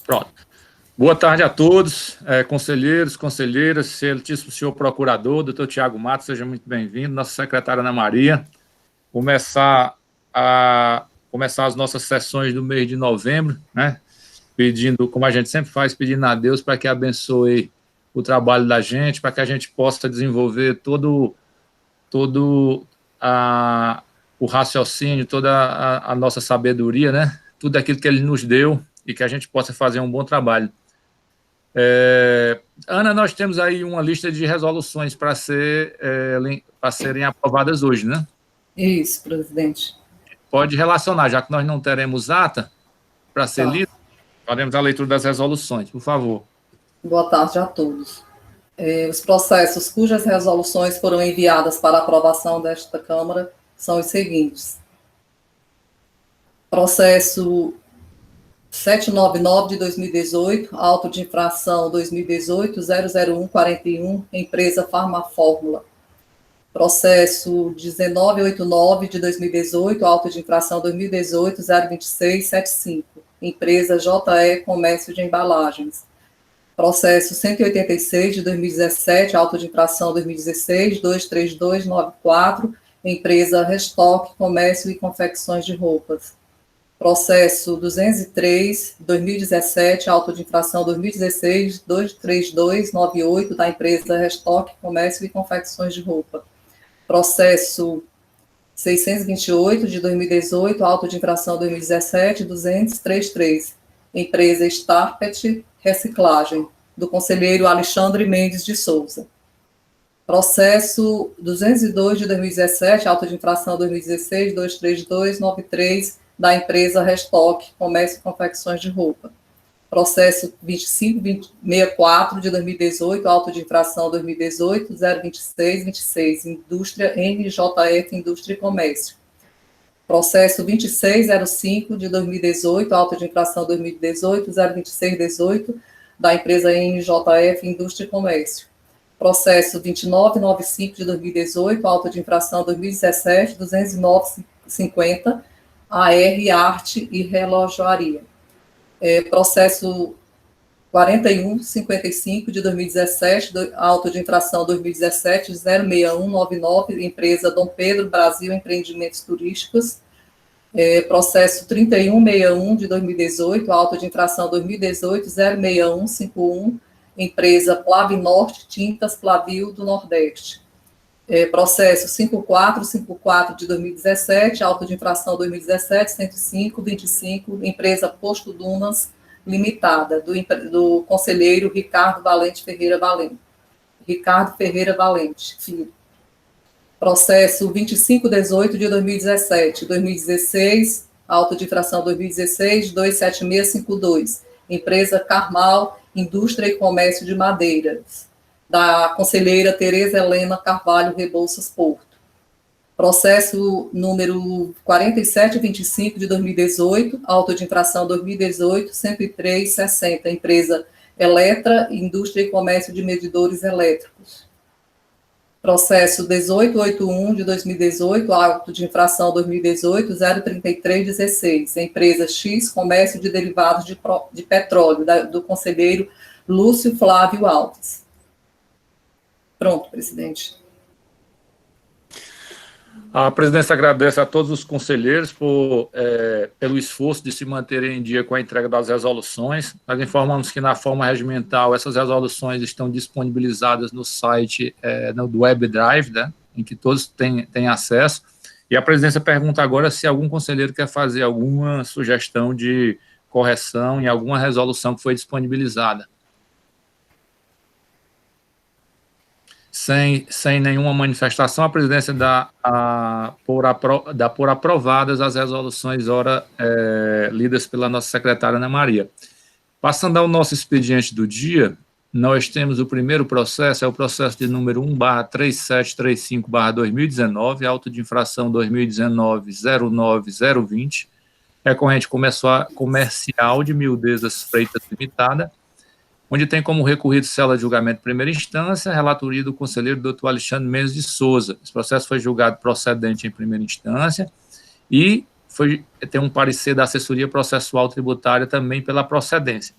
Pronto. Boa tarde a todos, conselheiros, conselheiras, excelentíssimo senhor procurador, doutor Tiago Matos, seja muito bem-vindo, nossa secretária Ana Maria. Começar as nossas sessões do mês de novembro, né? Pedindo, como a gente sempre faz, pedindo a Deus para que abençoe o trabalho da gente, para que a gente possa desenvolver todo o raciocínio, toda a nossa sabedoria, né? Tudo aquilo que ele nos deu e que a gente possa fazer um bom trabalho. Ana, nós temos aí uma lista de resoluções para serem aprovadas hoje, né? Isso, presidente. Pode relacionar, já que nós não teremos ata para ser lida, faremos a leitura das resoluções, por favor. Boa tarde a todos. Os processos cujas resoluções foram enviadas para aprovação desta Câmara são os seguintes. Processo 799 de 2018, auto de infração 2018-00141, empresa Farmafórmula. Processo 1989 de 2018, auto de infração 2018-02675, empresa JE Comércio de Embalagens. Processo 186 de 2017, auto de infração 2016-23294, empresa Restock Comércio e Confecções de Roupas. Processo 203, 2017, auto de infração 2016-23298, da empresa Restock Comércio e Confecções de Roupa. Processo 628, de 2018, auto de infração 2017-233, empresa Starpet Reciclagem, do conselheiro Alexandre Mendes de Souza. Processo 202, de 2017, auto de infração 2016-23293, da empresa Restock Comércio e Confecções de Roupa. Processo 2564 de 2018, auto de infração 2018-02626, Indústria NJF Indústria e Comércio. Processo 2605 de 2018, auto de infração 2018-02618, da empresa NJF Indústria e Comércio. Processo 2995 de 2018, auto de infração 2017-20950, AR Arte e Relojoaria. Processo 4155 de 2017, auto de infração 2017-06199, empresa Dom Pedro Brasil Empreendimentos Turísticos. Processo 3161 de 2018, auto de infração 2018-06151, empresa Plavinorte Tintas Plavio do Nordeste. Processo 5454 de 2017, auto de infração 2017-10525, empresa Posto Dunas Limitada, do conselheiro Ricardo Ferreira Valente, filho. Processo 2518 de 2016, auto de infração 2016-27652, empresa Carmal Indústria e Comércio de Madeiras, da conselheira Tereza Helena Carvalho Rebouças Porto. Processo número 4725 de 2018, auto de infração 2018-10360, empresa Eletra, Indústria e Comércio de Medidores Elétricos. Processo 1881 de 2018, auto de infração 2018-03316, empresa X, Comércio de Derivados de Petróleo, do conselheiro Lúcio Flávio Alves. Pronto, presidente. A presidência agradece a todos os conselheiros pelo esforço de se manterem em dia com a entrega das resoluções. Nós informamos que, na forma regimental, essas resoluções estão disponibilizadas no site do WebDrive, né, em que todos têm acesso. E a presidência pergunta agora se algum conselheiro quer fazer alguma sugestão de correção em alguma resolução que foi disponibilizada. Sem nenhuma manifestação, a presidência dá por aprovadas as resoluções lidas pela nossa secretária Ana Maria. Passando ao nosso expediente do dia, nós temos o primeiro processo, é o processo de número 1/3735/2019, auto de infração 2019-09020, recorrente comercial de Mildezas Freitas Limitada, onde tem como recorrido cela de julgamento de primeira instância, relatoria do conselheiro Dr. Alexandre Mendes de Souza. Esse processo foi julgado procedente em primeira instância e tem um parecer da assessoria processual tributária também pela procedência.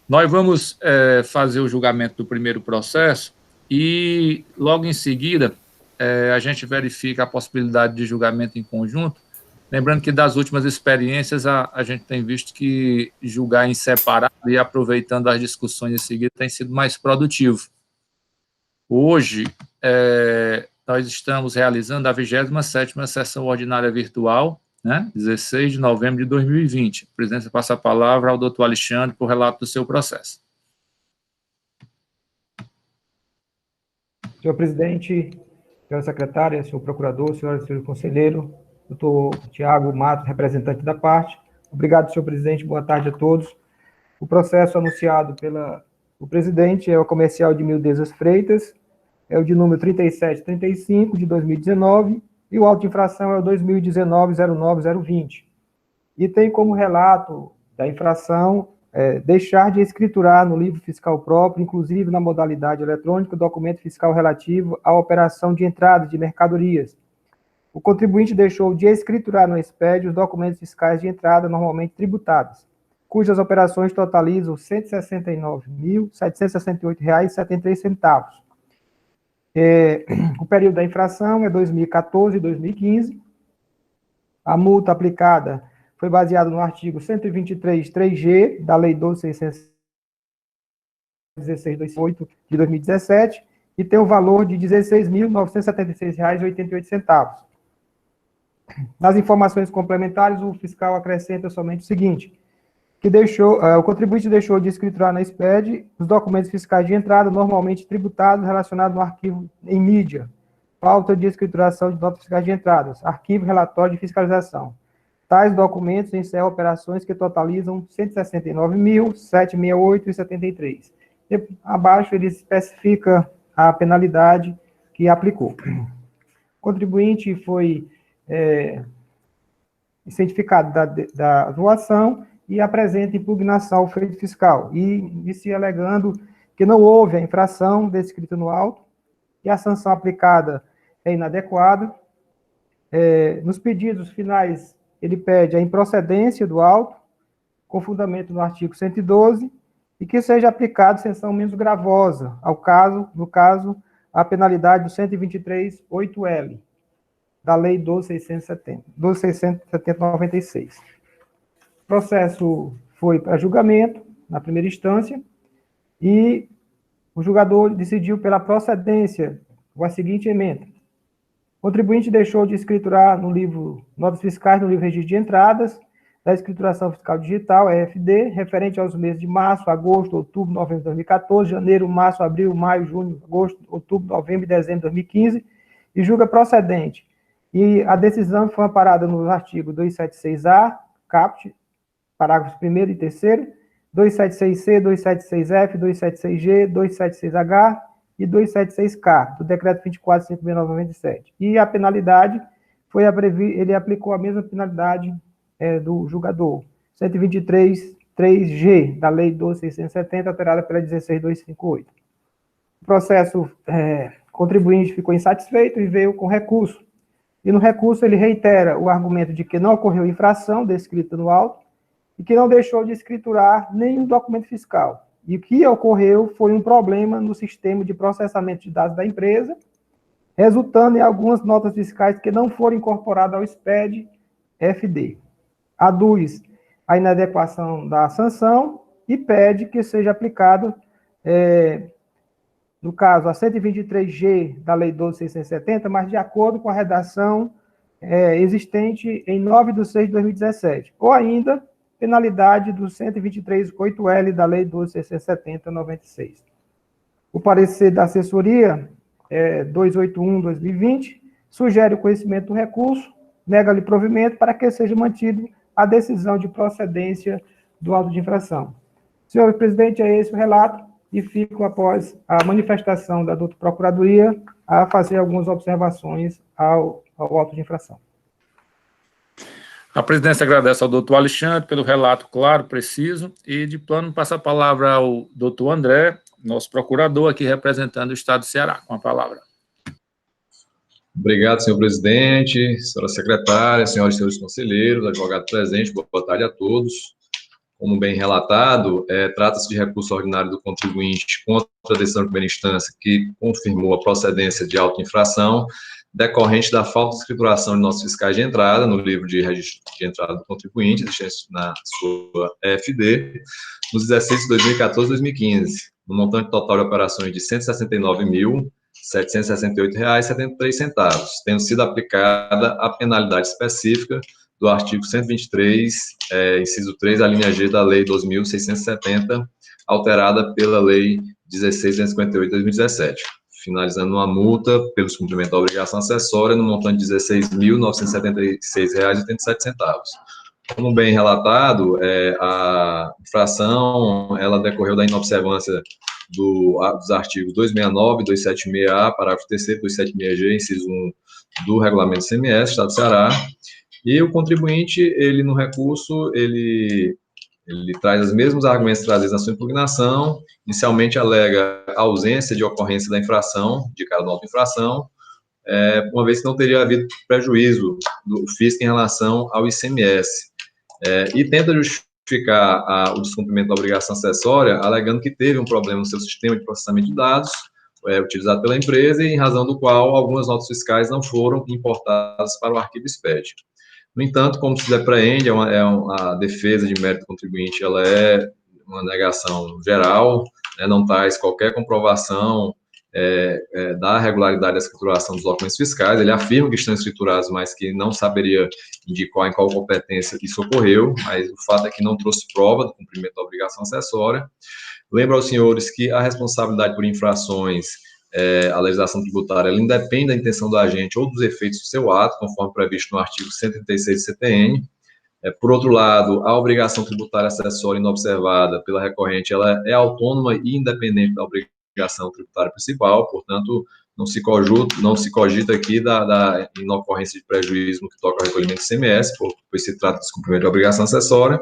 Nós vamos fazer o julgamento do primeiro processo e, logo em seguida, a gente verifica a possibilidade de julgamento em conjunto. Lembrando que das últimas experiências, a gente tem visto que julgar em separado e aproveitando as discussões em seguida tem sido mais produtivo. Hoje, nós estamos realizando a 27ª sessão ordinária virtual, né, 16 de novembro de 2020. A presidência passa a palavra ao doutor Alexandre por relato do seu processo. Senhor presidente, senhora secretária, senhor procurador, senhora e senhor conselheiro, doutor Tiago Matos, representante da parte. Obrigado, senhor presidente, boa tarde a todos. O processo anunciado pelo presidente é o comercial de Mildezas Freitas, é o de número 3735 de 2019, e o auto de infração é o 2019-09020. E tem como relato da infração deixar de escriturar no livro fiscal próprio, inclusive na modalidade eletrônica, o documento fiscal relativo à operação de entrada de mercadorias. O contribuinte deixou de escriturar no SPED os documentos fiscais de entrada normalmente tributados, cujas operações totalizam R$ 169.768,73. O período da infração é 2014 e 2015. A multa aplicada foi baseada no artigo 123.3G da Lei 12.616/2018 de 2017 e tem o valor de R$ 16.976,88. Nas informações complementares, o fiscal acrescenta somente o seguinte, que o contribuinte deixou de escriturar na SPED os documentos fiscais de entrada normalmente tributados relacionados no arquivo em mídia, falta de escrituração de notas fiscais de entradas, arquivo relatório de fiscalização. Tais documentos encerram operações que totalizam R$ 169.768,73. Abaixo ele especifica a penalidade que aplicou. O contribuinte foi cientificado da doação e apresenta impugnação ao feito fiscal, e inicia alegando que não houve a infração descrita no auto, e a sanção aplicada é inadequada. Nos pedidos finais, ele pede a improcedência do auto, com fundamento no artigo 112, e que seja aplicada sanção menos gravosa, no caso, a penalidade do 123.8L, da Lei 12.670/96. O processo foi para julgamento, na primeira instância, e o julgador decidiu pela procedência com a seguinte emenda. O contribuinte deixou de escriturar no livro Notas Fiscais, no livro Registro de Entradas, da Escrituração Fiscal Digital, EFD, referente aos meses de março, agosto, outubro, novembro de 2014, janeiro, março, abril, maio, junho, agosto, outubro, novembro e dezembro de 2015, e julga procedente. E a decisão foi amparada nos artigos 276A, caput, parágrafos 1º e 3º, 276C, 276F, 276G, 276H e 276K, do decreto 24.569/97. E a penalidade ele aplicou a mesma penalidade do julgador, 123.3G, da Lei 12.670, alterada pela 16.258. O processo contribuinte ficou insatisfeito e veio com recurso. E no recurso ele reitera o argumento de que não ocorreu infração descrita no auto e que não deixou de escriturar nenhum documento fiscal. E o que ocorreu foi um problema no sistema de processamento de dados da empresa, resultando em algumas notas fiscais que não foram incorporadas ao SPED-FD. Aduz a inadequação da sanção e pede que seja aplicado, no caso, a 123G da Lei 12.670, mas de acordo com a redação existente em 9/6/2017, ou ainda penalidade do 123.8L da Lei 12.670/96. O parecer da assessoria 281/2020 sugere o conhecimento do recurso, nega-lhe provimento para que seja mantido a decisão de procedência do auto de infração. Senhor presidente, é esse o relato e fico, após a manifestação da doutora Procuradoria, a fazer algumas observações ao auto de infração. A presidência agradece ao doutor Alexandre pelo relato claro, preciso, e de plano passa a palavra ao doutor André, nosso procurador aqui representando o Estado do Ceará, com a palavra. Obrigado, senhor presidente, senhora secretária, senhoras e senhores conselheiros, advogado presente, boa tarde a todos. como bem relatado, trata-se de recurso ordinário do contribuinte contra a decisão de primeira instância que confirmou a procedência de auto-infração decorrente da falta de escrituração de notas fiscais de entrada no livro de registro de entrada do contribuinte, existente na sua FD, nos exercícios 2014 e 2015, no montante total de operações de R$ 169.768,73, tendo sido aplicada a penalidade específica do artigo 123, inciso 3, a linha G da Lei 2.670, alterada pela Lei 16.258 de 2017, finalizando uma multa pelo descumprimento da obrigação acessória no montante de R$ 16.976,87. Como bem relatado, a infração, ela decorreu da inobservância dos artigos 269, 276A, parágrafo 3º, 276G, inciso 1 do Regulamento do ICMS, Estado do Ceará, e o contribuinte, ele no recurso, ele traz os mesmos argumentos trazidos na sua impugnação, inicialmente alega a ausência de ocorrência da infração, de cada nova infração, uma vez que não teria havido prejuízo do fisco em relação ao ICMS, e tenta justificar o descumprimento da obrigação acessória, alegando que teve um problema no seu sistema de processamento de dados, utilizado pela empresa, e em razão do qual algumas notas fiscais não foram importadas para o arquivo SPED. No entanto, como se depreende, a defesa de mérito do contribuinte, ela é uma negação geral, não traz qualquer comprovação da regularidade da escrituração dos documentos fiscais. Ele afirma que estão escriturados, mas que não saberia indicar em qual competência isso ocorreu, mas o fato é que não trouxe prova do cumprimento da obrigação acessória. Lembro aos senhores que a responsabilidade por infrações, a legislação tributária, ela independe da intenção do agente ou dos efeitos do seu ato, conforme previsto no artigo 136 do CTN. Por outro lado, a obrigação tributária acessória inobservada pela recorrente, ela é autônoma e independente da obrigação tributária principal, portanto, não se cogita aqui da inocorrência de prejuízo no que toca ao recolhimento do ICMS, pois se trata de descumprimento de obrigação acessória.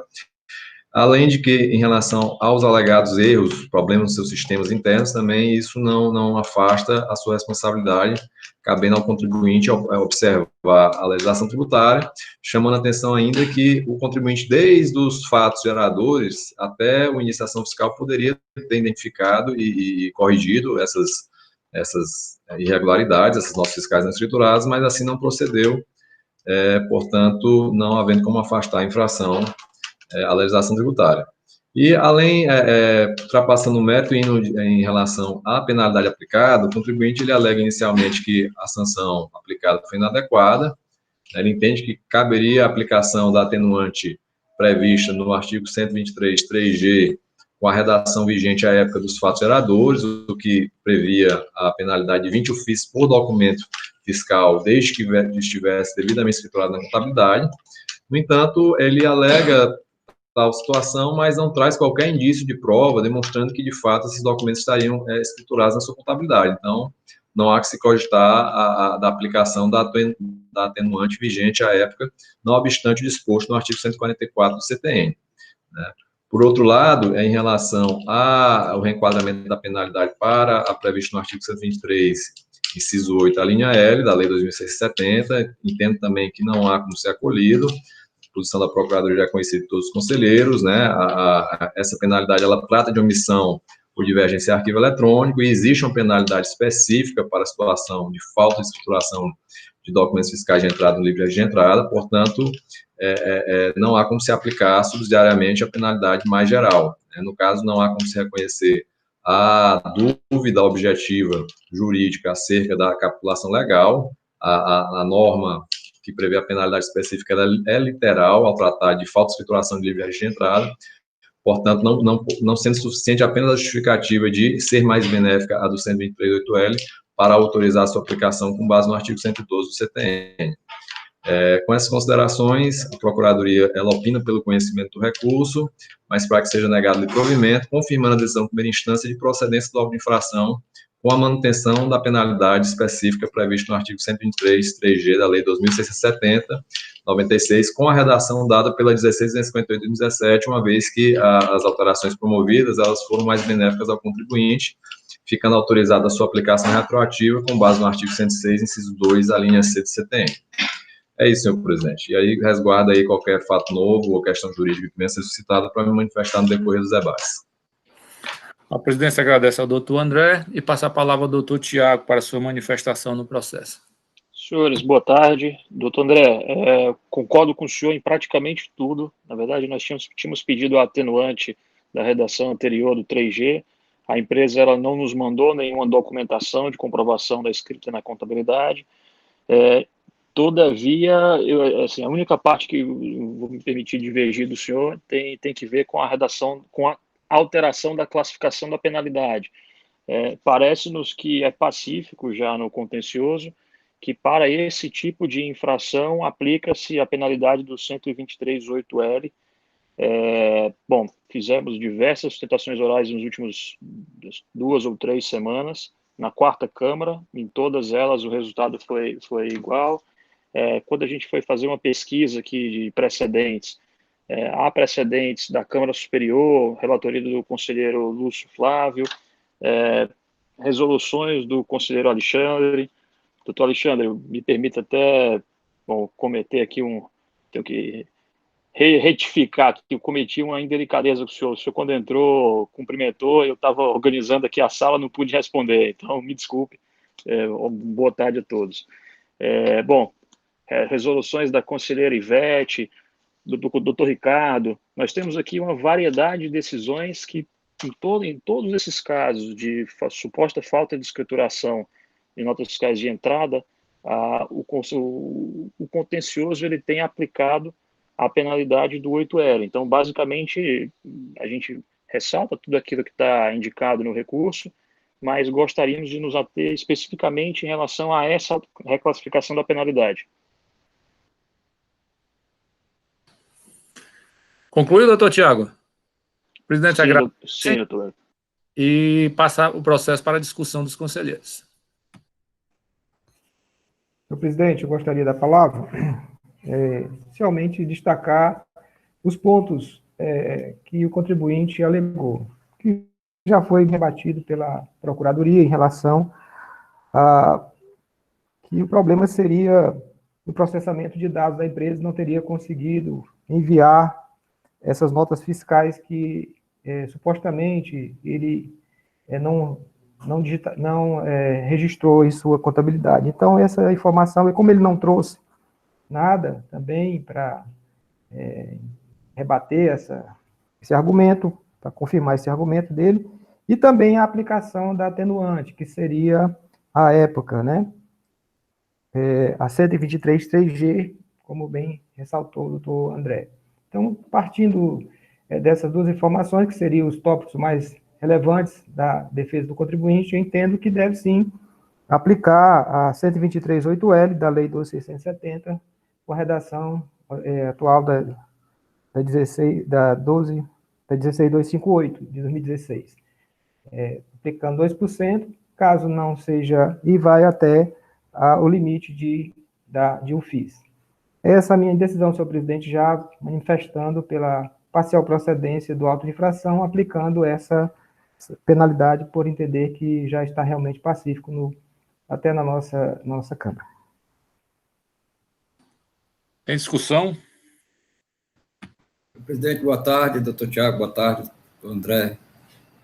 Além de que, em relação aos alegados erros, problemas nos seus sistemas internos, também isso não afasta a sua responsabilidade, cabendo ao contribuinte observar a legislação tributária, chamando a atenção ainda que o contribuinte, desde os fatos geradores até o início da ação fiscal, poderia ter identificado e corrigido essas irregularidades, essas notas fiscais não escrituradas, mas assim não procedeu, portanto, não havendo como afastar a infração a legislação tributária. E, além, ultrapassando o mérito em relação à penalidade aplicada, o contribuinte ele alega inicialmente que a sanção aplicada foi inadequada, ele entende que caberia a aplicação da atenuante prevista no artigo 123, 3G, com a redação vigente à época dos fatos geradores, o que previa a penalidade de 20 ofícios por documento fiscal, desde que estivesse devidamente escriturado na contabilidade. No entanto, ele alega tal situação, mas não traz qualquer indício de prova demonstrando que, de fato, esses documentos estariam escriturados na sua contabilidade. Então, não há que se cogitar da aplicação da atenuante vigente à época, não obstante o disposto no artigo 144 do CTN. Né? Por outro lado, em relação ao reenquadramento da penalidade para a prevista no artigo 123, inciso 8, a linha L da Lei 2.670, entendo também que não há como ser acolhido. A posição da Procuradoria já é conhecida de todos os conselheiros, né? Essa penalidade, ela trata de omissão por divergência em arquivo eletrônico, e existe uma penalidade específica para a situação de falta de escrituração de documentos fiscais de entrada no livro de entrada, portanto, não há como se aplicar subsidiariamente a penalidade mais geral. Né? No caso, não há como se reconhecer a dúvida objetiva jurídica acerca da capitulação legal, a norma que prevê a penalidade específica é literal ao tratar de falta de escrituração de livro de entrada, portanto, não sendo suficiente apenas a justificativa de ser mais benéfica a do 123.8L para autorizar a sua aplicação com base no artigo 112 do CTN. Com essas considerações, a Procuradoria ela opina pelo conhecimento do recurso, mas para que seja negado o provimento, confirmando a decisão de primeira instância de procedência do auto de infração com a manutenção da penalidade específica prevista no artigo 123, 3G da Lei 2.670, 96, com a redação dada pela 16.258 de 2017, uma vez que as alterações promovidas elas foram mais benéficas ao contribuinte, ficando autorizada a sua aplicação retroativa com base no artigo 106, inciso 2, a linha C do CTN. É isso, senhor presidente. E aí resguarda aí qualquer fato novo ou questão jurídica que venha ser suscitada para me manifestar no decorrer dos debates. A presidência agradece ao doutor André e passa a palavra ao doutor Tiago para sua manifestação no processo. Senhores, boa tarde. Doutor André, concordo com o senhor em praticamente tudo. Na verdade, nós tínhamos pedido a atenuante da redação anterior do 3G. A empresa ela não nos mandou nenhuma documentação de comprovação da escrita na contabilidade. Todavia, assim, a única parte que eu vou me permitir divergir do senhor tem que ver com a redação, com a alteração da classificação da penalidade. Parece-nos que é pacífico já no contencioso, que para esse tipo de infração aplica-se a penalidade do 123.8L. Bom, fizemos diversas sustentações orais nos últimos 2 ou 3 semanas, na 4ª Câmara, em todas elas o resultado foi igual. Quando a gente foi fazer uma pesquisa aqui de precedentes, há precedentes da Câmara Superior, relatoria do conselheiro Lúcio Flávio, resoluções do conselheiro Alexandre. Doutor Alexandre, me permita até cometer aqui tenho que retificar que eu cometi uma indelicadeza com o senhor. O senhor, quando entrou, cumprimentou, eu estava organizando aqui a sala, não pude responder, então me desculpe. Boa tarde a todos. Resoluções da conselheira Ivete, do doutor Ricardo, nós temos aqui uma variedade de decisões que, em todos esses casos de suposta falta de escrituração em notas fiscais de entrada, o contencioso ele tem aplicado a penalidade do 8L. Então, basicamente, a gente ressalta tudo aquilo que está indicado no recurso, mas gostaríamos de nos ater especificamente em relação a essa reclassificação da penalidade. Concluído, doutor Tiago? O presidente agradece. Sim, doutor. E passar o processo para a discussão dos conselheiros. Senhor presidente, eu gostaria da palavra, inicialmente destacar os pontos que o contribuinte alegou, que já foi debatido pela Procuradoria em relação a que o problema seria o processamento de dados da empresa, não teria conseguido enviar essas notas fiscais que supostamente ele não registrou em sua contabilidade. Então, essa informação, e como ele não trouxe nada também para rebater esse argumento, para confirmar esse argumento dele, e também a aplicação da atenuante, que seria, à época, né, a 123.3G, como bem ressaltou o doutor André. Então, partindo dessas duas informações, que seriam os tópicos mais relevantes da defesa do contribuinte, eu entendo que deve sim aplicar a 123.8L da Lei 12.670, com a redação atual da 16.258, de 2016. Aplicando 2%, caso não seja, e vai até o limite de um FIIs. Essa é a minha decisão, senhor presidente, já manifestando pela parcial procedência do auto de infração, aplicando essa penalidade por entender que já está realmente pacífico até na nossa Câmara. Tem discussão? Presidente, boa tarde. Doutor Tiago, boa tarde. Doutor André.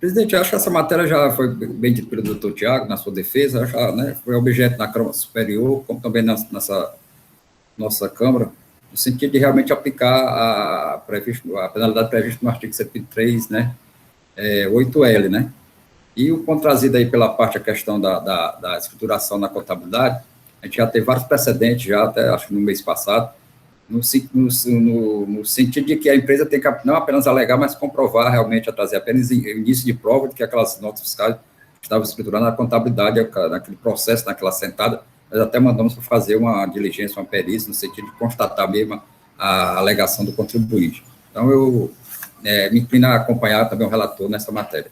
Presidente, eu acho que essa matéria já foi bem dita pelo doutor Tiago, na sua defesa, já, né, foi objeto na Câmara Superior, como também nessa nossa Câmara, no sentido de realmente aplicar a penalidade prevista no artigo 103, né, 8L, né? E o ponto trazido aí pela parte, a questão da escrituração na contabilidade, a gente já teve vários precedentes, já até acho que no mês passado, no sentido de que a empresa tem que não apenas alegar, mas comprovar realmente, a trazer apenas início de prova de que aquelas notas fiscais estavam escrituradas na contabilidade, naquele processo, naquela sentada. Nós até mandamos para fazer uma diligência, uma perícia, no sentido de constatar mesmo a alegação do contribuinte. Então, eu me inclino a acompanhar também o relator nessa matéria.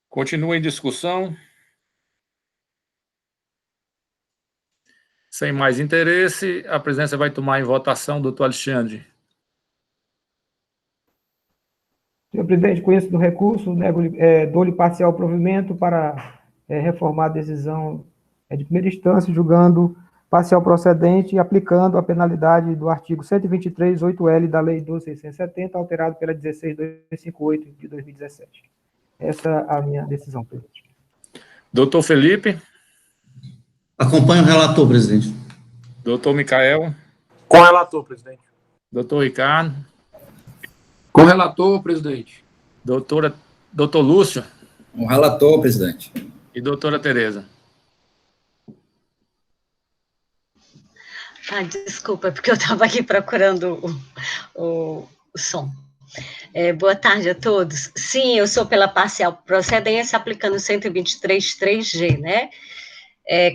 Continua em discussão. Sem mais interesse, a presidência vai tomar em votação, doutor Alexandre. Senhor presidente, conheço do recurso, dou-lhe parcial provimento para reformar a decisão de primeira instância, julgando parcial procedente e aplicando a penalidade do artigo 123.8L da Lei 12.670, alterado pela 16.258 de 2017. Essa é a minha decisão, presidente. Doutor Felipe. Acompanho o relator, presidente. Doutor Micael. Com relator, presidente. Doutor Ricardo. Com relator, presidente. Doutor Lúcio. Com relator, presidente. E doutora Tereza. Desculpa, porque eu estava aqui procurando o som. Boa tarde a todos. Sim, eu sou pela parcial procedência, aplicando o 123.3G, né?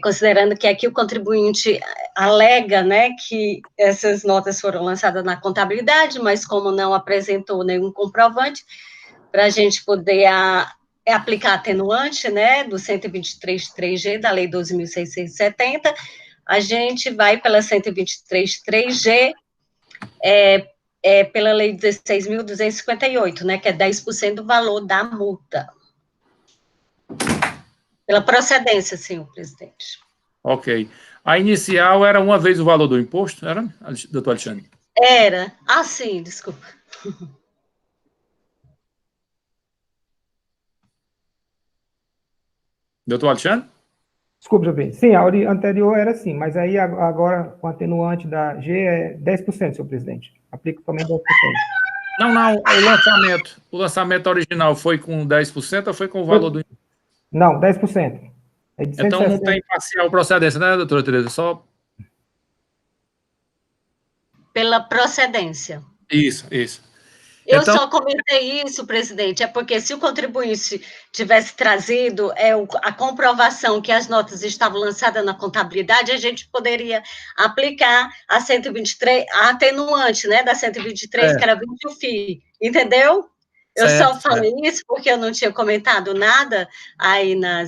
Considerando que aqui o contribuinte alega, né, que essas notas foram lançadas na contabilidade, mas como não apresentou nenhum comprovante, para a gente poder aplicar atenuante, né, do 123.3G da Lei 12.670, a gente vai pela 123.3G, pela Lei 16.258, né, que é 10% do valor da multa. Pela procedência, senhor presidente. Ok. A inicial era uma vez o valor do imposto, era, doutor Alexandre? Era. Sim, desculpa. Doutor Alexandre? Desculpa, senhor presidente. Sim, a anterior era assim, mas aí agora com atenuante da G é 10%, senhor presidente. Aplico também 10%. Não, o lançamento original foi com 10% ou foi com o valor do imposto? Não, 10%. Então não tem parcial procedência, né, doutora Tereza? Só... Pela procedência. Isso. Eu então, só comentei isso, presidente, porque se o contribuinte tivesse trazido a comprovação que as notas estavam lançadas na contabilidade, a gente poderia aplicar a 123, a atenuante, né, da 123, que era 20 o FII, entendeu? Eu só falei isso porque eu não tinha comentado nada aí na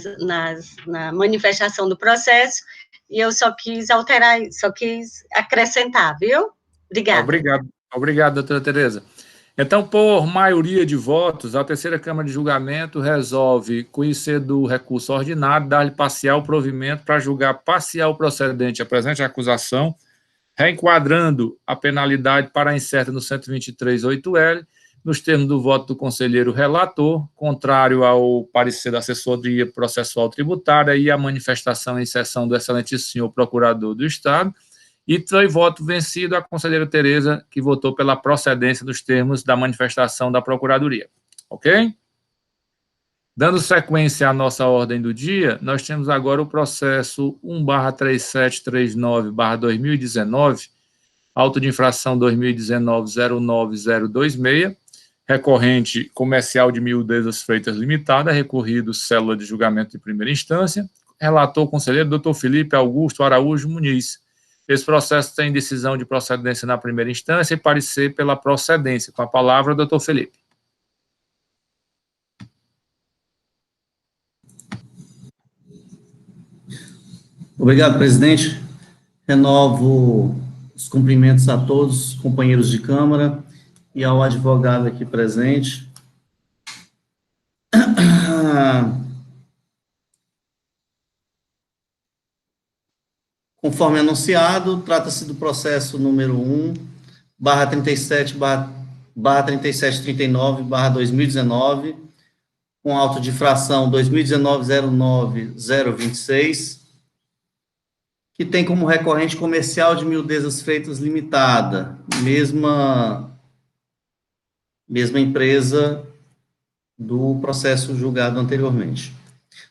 manifestação do processo, e eu só quis alterar, só quis acrescentar, viu? Obrigada. Obrigado, doutora Tereza. Então, por maioria de votos, a terceira Câmara de Julgamento resolve conhecer do recurso ordinário, dar-lhe parcial provimento para julgar parcial procedente a presente acusação, reenquadrando a penalidade para a incerta no 123.8L, nos termos do voto do conselheiro relator, contrário ao parecer da assessoria processual tributária e a manifestação em sessão do excelentíssimo senhor procurador do Estado, e foi voto vencido a conselheira Tereza, que votou pela procedência dos termos da manifestação da Procuradoria. Ok? Dando sequência à nossa ordem do dia, nós temos agora o processo 1/3739/2019, auto de infração 2019-09026, recorrente comercial de Mildezas Freitas Limitada, recorrido célula de julgamento de primeira instância, relator conselheiro Dr. Felipe Augusto Araújo Muniz. Esse processo tem decisão de procedência na primeira instância e parecer pela procedência. Com a palavra, doutor Felipe. Obrigado, presidente. Renovo os cumprimentos a todos os companheiros de Câmara e ao advogado aqui presente. Conforme anunciado, trata-se do processo número 1/3739/2019, com auto de infração 2019-09026, que tem como recorrente comercial de Mildezas Freitas Limitada, mesma empresa do processo julgado anteriormente.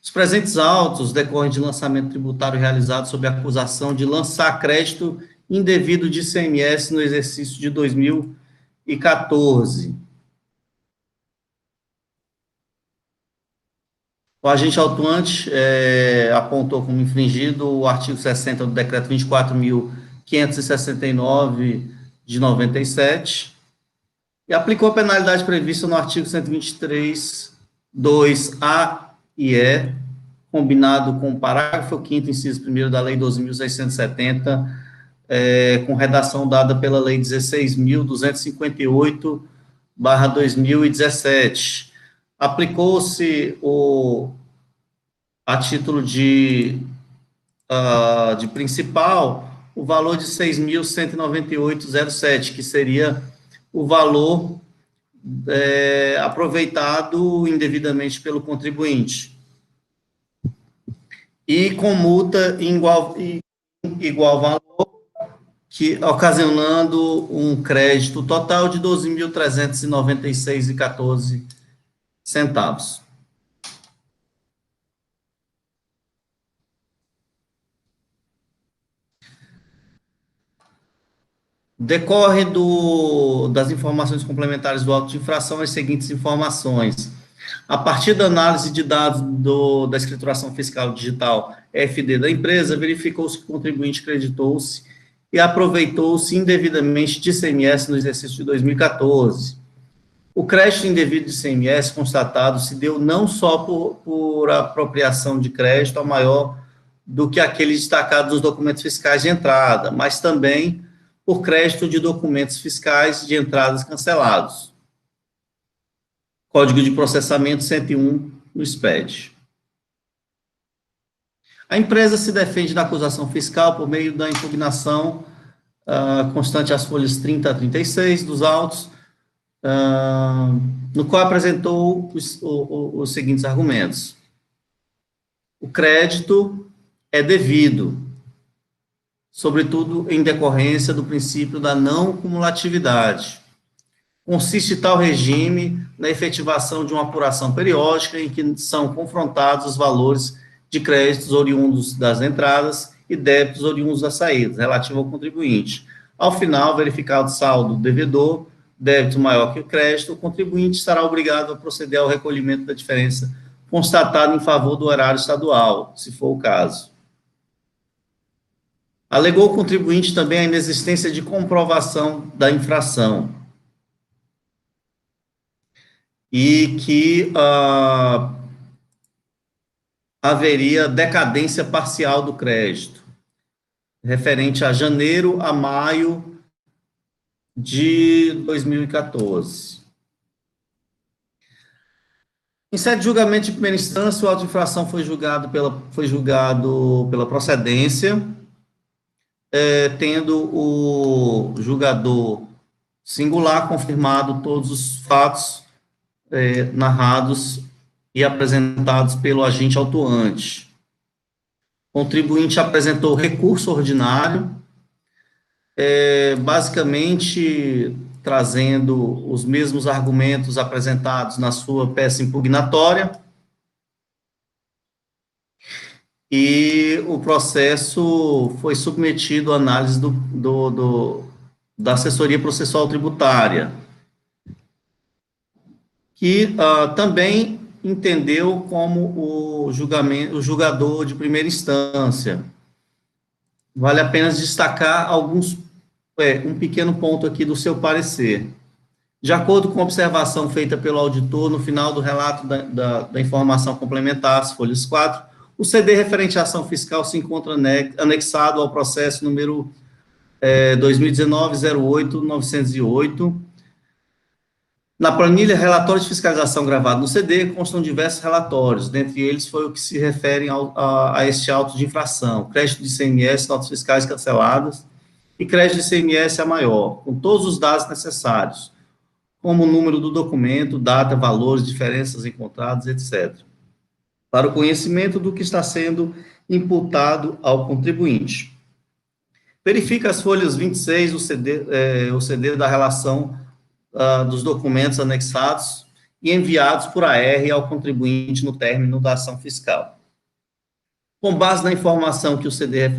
Os presentes autos decorrem de lançamento tributário realizado sob a acusação de lançar crédito indevido de ICMS no exercício de 2014. O agente autuante apontou como infringido o artigo 60 do decreto 24.569 de 97 e aplicou a penalidade prevista no artigo 123, 2A e combinado com o parágrafo 5º, inciso 1º da Lei 12.670, com redação dada pela Lei 16.258/2017. Aplicou-se a título de de principal, o valor de 6.198,07, que seria o valor aproveitado indevidamente pelo contribuinte. E com multa em igual valor, que ocasionando um crédito total de 12.396,14 centavos. Decorre das informações complementares do auto de infração as seguintes informações. A partir da análise de dados da escrituração fiscal digital FD da empresa, verificou-se que o contribuinte creditou-se e aproveitou-se indevidamente de ICMS no exercício de 2014. O crédito indevido de ICMS constatado se deu não só por apropriação de crédito ao maior do que aquele destacado dos documentos fiscais de entrada, mas também por crédito de documentos fiscais de entradas cancelados. Código de processamento 101 no SPED. A empresa se defende da acusação fiscal por meio da impugnação constante às folhas 30 a 36 dos autos, no qual apresentou os seguintes argumentos. O crédito é devido, sobretudo em decorrência do princípio da não cumulatividade. Consiste tal regime na efetivação de uma apuração periódica em que são confrontados os valores de créditos oriundos das entradas e débitos oriundos das saídas, relativo ao contribuinte. Ao final, verificado o saldo do devedor, débito maior que o crédito, o contribuinte estará obrigado a proceder ao recolhimento da diferença constatada em favor do erário estadual, se for o caso. Alegou o contribuinte também a inexistência de comprovação da infração e que haveria decadência parcial do crédito, referente a janeiro a maio de 2014. Em sede de julgamento de primeira instância, o auto de infração foi julgado pela procedência, tendo o julgador singular confirmado todos os fatos narrados e apresentados pelo agente autuante. O contribuinte apresentou recurso ordinário, basicamente trazendo os mesmos argumentos apresentados na sua peça impugnatória, e o processo foi submetido à análise da assessoria processual tributária, que também entendeu como o julgador de primeira instância. Vale a pena destacar um pequeno ponto aqui do seu parecer. De acordo com a observação feita pelo auditor no final do relato da informação complementar, as folhas 4, o CD referente à ação fiscal se encontra anexado ao processo número 2019-08-908. Na planilha relatório de fiscalização gravado no CD, constam diversos relatórios, dentre eles foi o que se referem a este auto de infração, crédito de ICMS, notas fiscais canceladas e crédito de ICMS a maior, com todos os dados necessários, como o número do documento, data, valores, diferenças encontradas, etc., para o conhecimento do que está sendo imputado ao contribuinte. Verifica as folhas 26, o CD da relação dos documentos anexados e enviados por AR ao contribuinte no término da ação fiscal. Com base na informação que o CD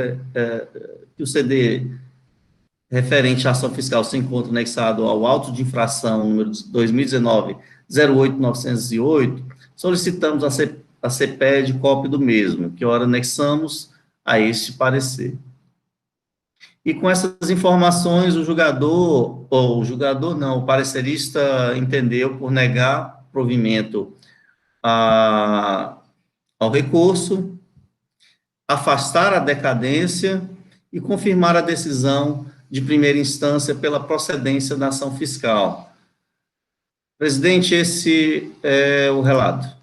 referente à ação fiscal se encontra anexado ao auto de infração número 2019-08-908, solicitamos a CPED cópia do mesmo, que ora anexamos a este parecer. E com essas informações, o parecerista entendeu por negar provimento ao recurso, afastar a decadência e confirmar a decisão de primeira instância pela procedência da ação fiscal. Presidente, esse é o relato.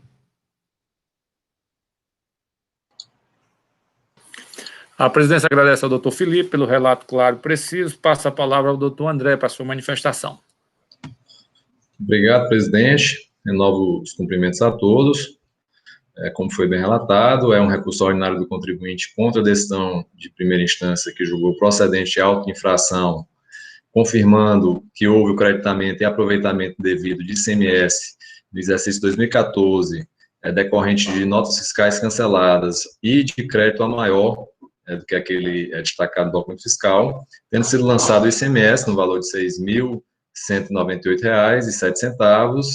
A presidência agradece ao doutor Felipe pelo relato claro e preciso. Passa a palavra ao doutor André para a sua manifestação. Obrigado, presidente. Renovo os cumprimentos a todos. Como foi bem relatado, é um recurso ordinário do contribuinte contra a decisão de primeira instância que julgou procedente a auto-infração, confirmando que houve o creditamento e aproveitamento devido de ICMS no exercício 2014, decorrente de notas fiscais canceladas e de crédito a maior do que aquele destacado no documento fiscal, tendo sido lançado o ICMS no valor de R$ 6.198,07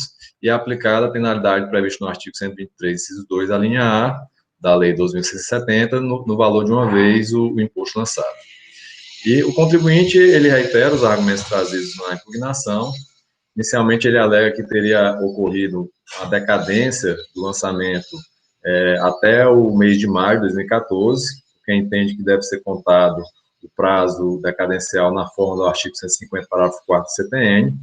e aplicada a penalidade prevista no artigo 123, inciso 2, a linha A da Lei 12.670, no valor de uma vez o imposto lançado. E o contribuinte, ele reitera os argumentos trazidos na impugnação. Inicialmente, ele alega que teria ocorrido a decadência do lançamento até o mês de maio de 2014, que entende que deve ser contado o prazo decadencial na forma do artigo 150, parágrafo 4 do CTN.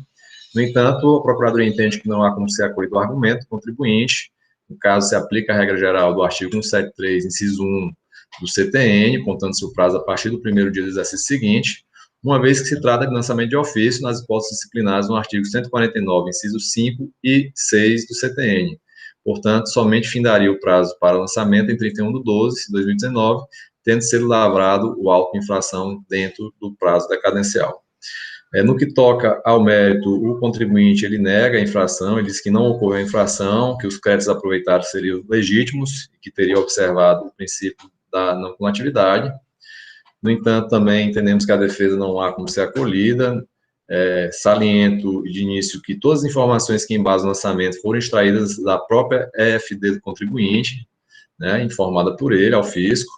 No entanto, a Procuradoria entende que não há como ser acolhido o argumento do contribuinte. No caso, se aplica a regra geral do artigo 173, inciso 1 do CTN, contando-se o prazo a partir do primeiro dia do exercício seguinte, uma vez que se trata de lançamento de ofício nas hipóteses disciplinares no artigo 149, inciso 5 e 6 do CTN. Portanto, somente findaria o prazo para lançamento em 31/12/2019, tendo sido lavrado o auto de infração dentro do prazo decadencial. No que toca ao mérito, o contribuinte, ele nega a infração, ele diz que não ocorreu a infração, que os créditos aproveitados seriam legítimos, que teria observado o princípio da não cumulatividade. No entanto, também entendemos que a defesa não há como ser acolhida. Saliento de início que todas as informações que embasam o lançamento foram extraídas da própria EFD do contribuinte, informada por ele, ao fisco.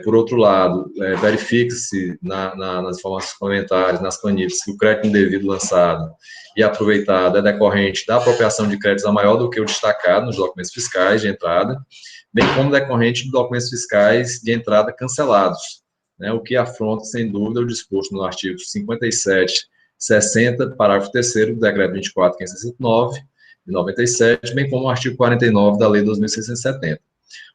Por outro lado, verifica-se nas informações complementares, nas planilhas, que o crédito indevido lançado e aproveitado é decorrente da apropriação de créditos a maior do que o destacado nos documentos fiscais de entrada, bem como decorrente de documentos fiscais de entrada cancelados, o que afronta, sem dúvida, o disposto no artigo 5760, parágrafo 3º do Decreto 24.569, de 97, bem como o artigo 49 da Lei 2.670.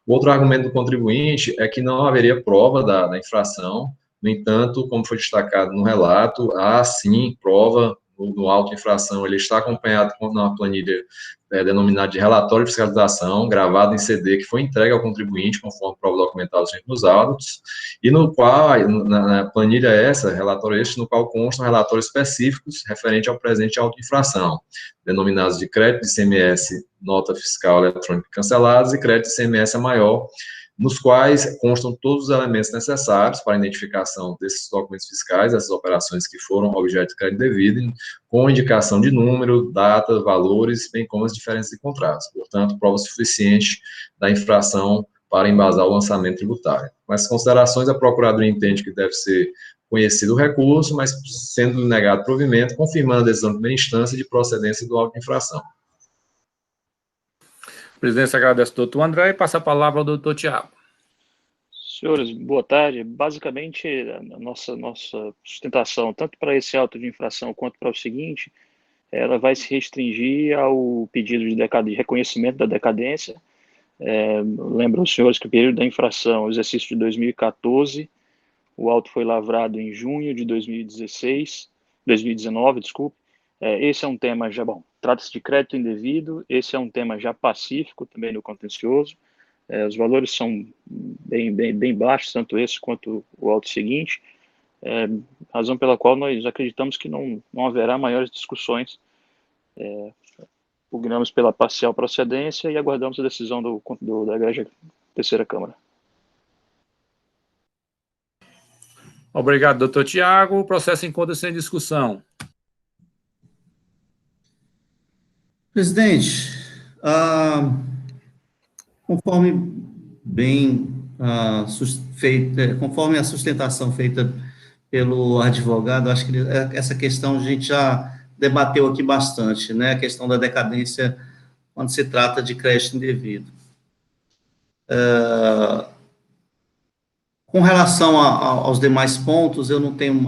O outro argumento do contribuinte é que não haveria prova da infração. No entanto, como foi destacado no relato, há sim prova no auto de infração. Ele está acompanhado com uma planilha denominada de relatório de fiscalização, gravado em CD, que foi entregue ao contribuinte, conforme prova documental nos autos, e no qual, na planilha relatório no qual constam relatórios específicos referente ao presente auto de infração, denominados de crédito de ICMS, nota fiscal eletrônica cancelados e crédito de ICMS a maior, nos quais constam todos os elementos necessários para a identificação desses documentos fiscais, essas operações que foram objeto de crédito devido, com indicação de número, data, valores, bem como as diferenças de contratos. Portanto, prova suficiente da infração para embasar o lançamento tributário. Com essas considerações, a Procuradoria entende que deve ser conhecido o recurso, mas sendo negado provimento, confirmando a decisão de primeira instância de procedência do auto de infração. A presidência agradece ao doutor André e passa a palavra ao doutor Tiago. Senhores, boa tarde. Basicamente, a nossa sustentação, tanto para esse auto de infração quanto para o seguinte, ela vai se restringir ao pedido de reconhecimento da decadência. Lembro aos senhores que o período da infração, o exercício de 2014, o auto foi lavrado em junho de 2019, desculpe. Esse é um tema já, trata-se de crédito indevido, esse é um tema já pacífico também no contencioso. Os valores são bem baixos, tanto esse quanto o auto seguinte, razão pela qual nós acreditamos que não haverá maiores discussões. Pugnamos pela parcial procedência e aguardamos a decisão da Igreja Terceira Câmara. Obrigado, doutor Tiago. O processo encontra-se em discussão. Presidente, conforme conforme a sustentação feita pelo advogado, acho que essa questão a gente já debateu aqui bastante, a questão da decadência quando se trata de crédito indevido. Com relação aos demais pontos, eu não tenho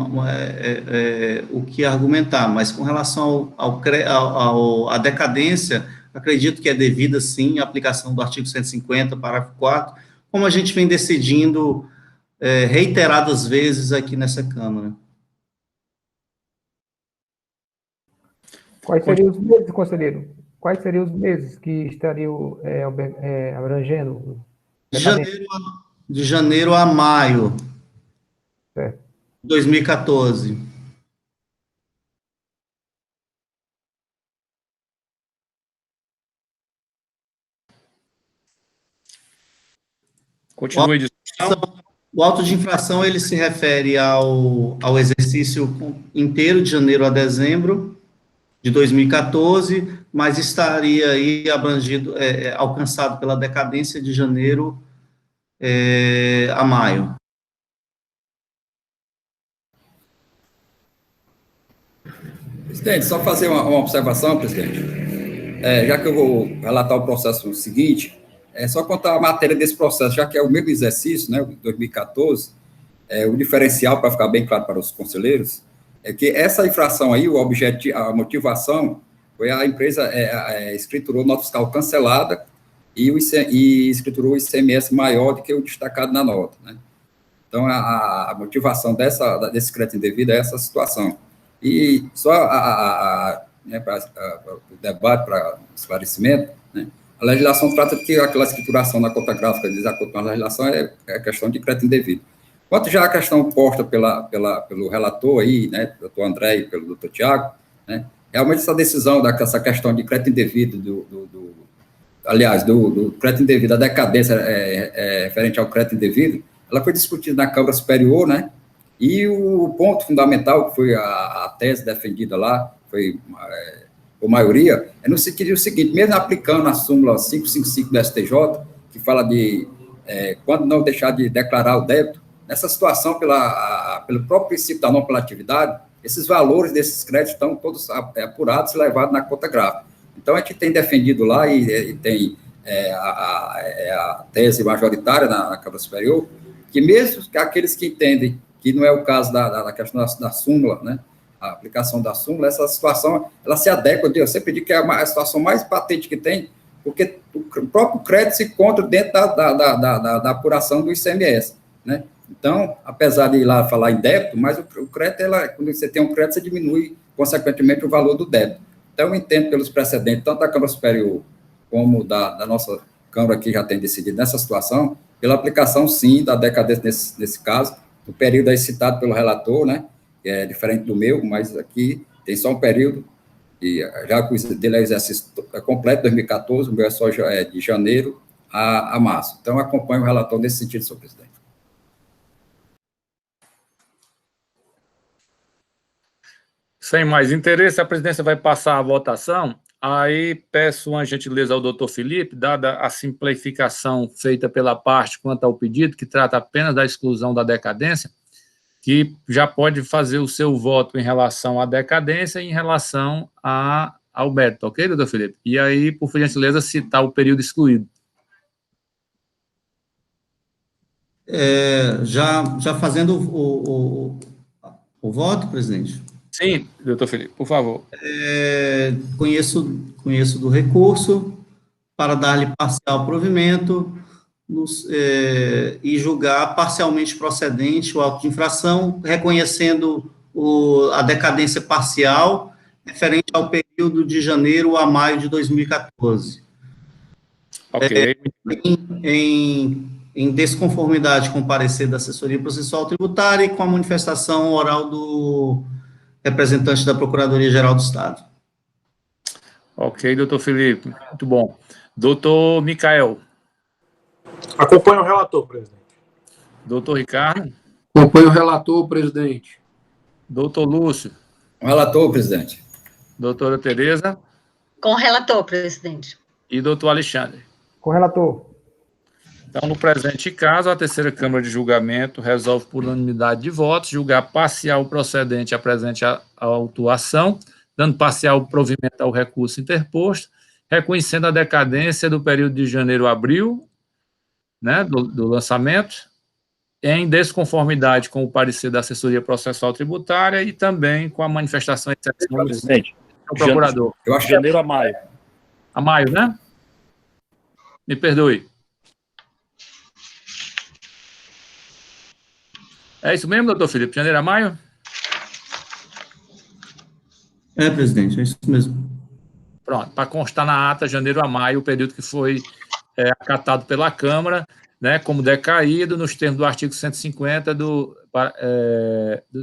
o que argumentar, mas com relação à decadência, acredito que é devida, sim, a aplicação do artigo 150, parágrafo 4, como a gente vem decidindo reiteradas vezes aqui nessa Câmara. Quais seriam os meses, conselheiro? Quais seriam os meses que estariam abrangendo? De janeiro a maio Certo. de 2014. Continue a discussão. O auto de infração, ele se refere ao exercício inteiro, de janeiro a dezembro de 2014, mas estaria aí abrangido, alcançado pela decadência de janeiro a maio. Presidente, só fazer uma observação, presidente. Já que eu vou relatar o processo seguinte, é só contar a matéria desse processo, já que é o mesmo exercício, né, 2014, o diferencial, para ficar bem claro para os conselheiros, é que essa infração aí, a motivação, foi a empresa escriturou nota fiscal cancelada e escriturou o ICMS maior do que o destacado na nota, né? Então, a motivação desse crédito indevido é essa situação. E só o debate para esclarecimento, né? A legislação trata de que aquela escrituração na conta gráfica de desacordo com a legislação é questão de crédito indevido. Quanto já a questão posta pelo relator aí, né, doutor André e pelo doutor Tiago, né, realmente essa decisão dessa questão de crédito indevido, do crédito indevido, a decadência referente ao crédito indevido, ela foi discutida na Câmara Superior, né, e o ponto fundamental, que foi a tese defendida lá, foi por maioria, é no sentido seguinte, mesmo aplicando a súmula 555 do STJ, que fala de quando não deixar de declarar o débito, nessa situação, pelo próprio princípio da não apelatividade, esses valores desses créditos estão todos apurados e levados na conta gráfica. Então, a gente tem defendido lá e tem a tese majoritária na Câmara Superior, que mesmo aqueles que entendem que não é o caso da questão da súmula, né, a aplicação da súmula, essa situação, ela se adequa, eu sempre digo que é a situação mais patente que tem, porque o próprio crédito se encontra dentro da apuração do ICMS, né? Então, apesar de ir lá falar em débito, mas o crédito, quando você tem um crédito, você diminui, consequentemente, o valor do débito. Então, eu entendo pelos precedentes, tanto da Câmara Superior como da nossa Câmara, que já tem decidido nessa situação, pela aplicação, sim, da decadência nesse caso, no período aí citado pelo relator, né, que é diferente do meu, mas aqui tem só um período, e já que o dele é exercício completo, 2014, o meu é só de janeiro a março. Então, acompanho o relator nesse sentido, senhor presidente. Sem mais interesse, a presidência vai passar a votação. Aí peço uma gentileza ao doutor Felipe, dada a simplificação feita pela parte quanto ao pedido, que trata apenas da exclusão da decadência, que já pode fazer o seu voto em relação à decadência e em relação ao mérito, ok, doutor Felipe? E aí, por gentileza, citar o período excluído. Já fazendo o voto, presidente? Sim, doutor Felipe, por favor. Conheço do recurso para dar-lhe parcial provimento e julgar parcialmente procedente o auto de infração, reconhecendo a decadência parcial referente ao período de janeiro a maio de 2014. Ok. Em desconformidade com o parecer da assessoria processual tributária e com a manifestação oral do representante da Procuradoria-Geral do Estado. Ok, doutor Felipe, muito bom. Doutor Micael. Acompanho o relator, presidente. Doutor Ricardo. Acompanho o relator, presidente. Doutor Lúcio. O relator, presidente. Doutora Tereza. Com o relator, presidente. E doutor Alexandre. Com o relator. Então, no presente caso, a terceira Câmara de Julgamento resolve por unanimidade de votos julgar parcial procedente a presente autuação, dando parcial provimento ao recurso interposto, reconhecendo a decadência do período de janeiro a abril, né, do lançamento, em desconformidade com o parecer da assessoria processual tributária e também com a manifestação excepcional do procurador. Eu acho que janeiro a maio. A maio, né? Me perdoe. É isso mesmo, doutor Felipe? De janeiro a maio? É, presidente, é isso mesmo. Pronto, para constar na ata, janeiro a maio, o período que foi acatado pela Câmara, né, como decaído nos termos do artigo 150 do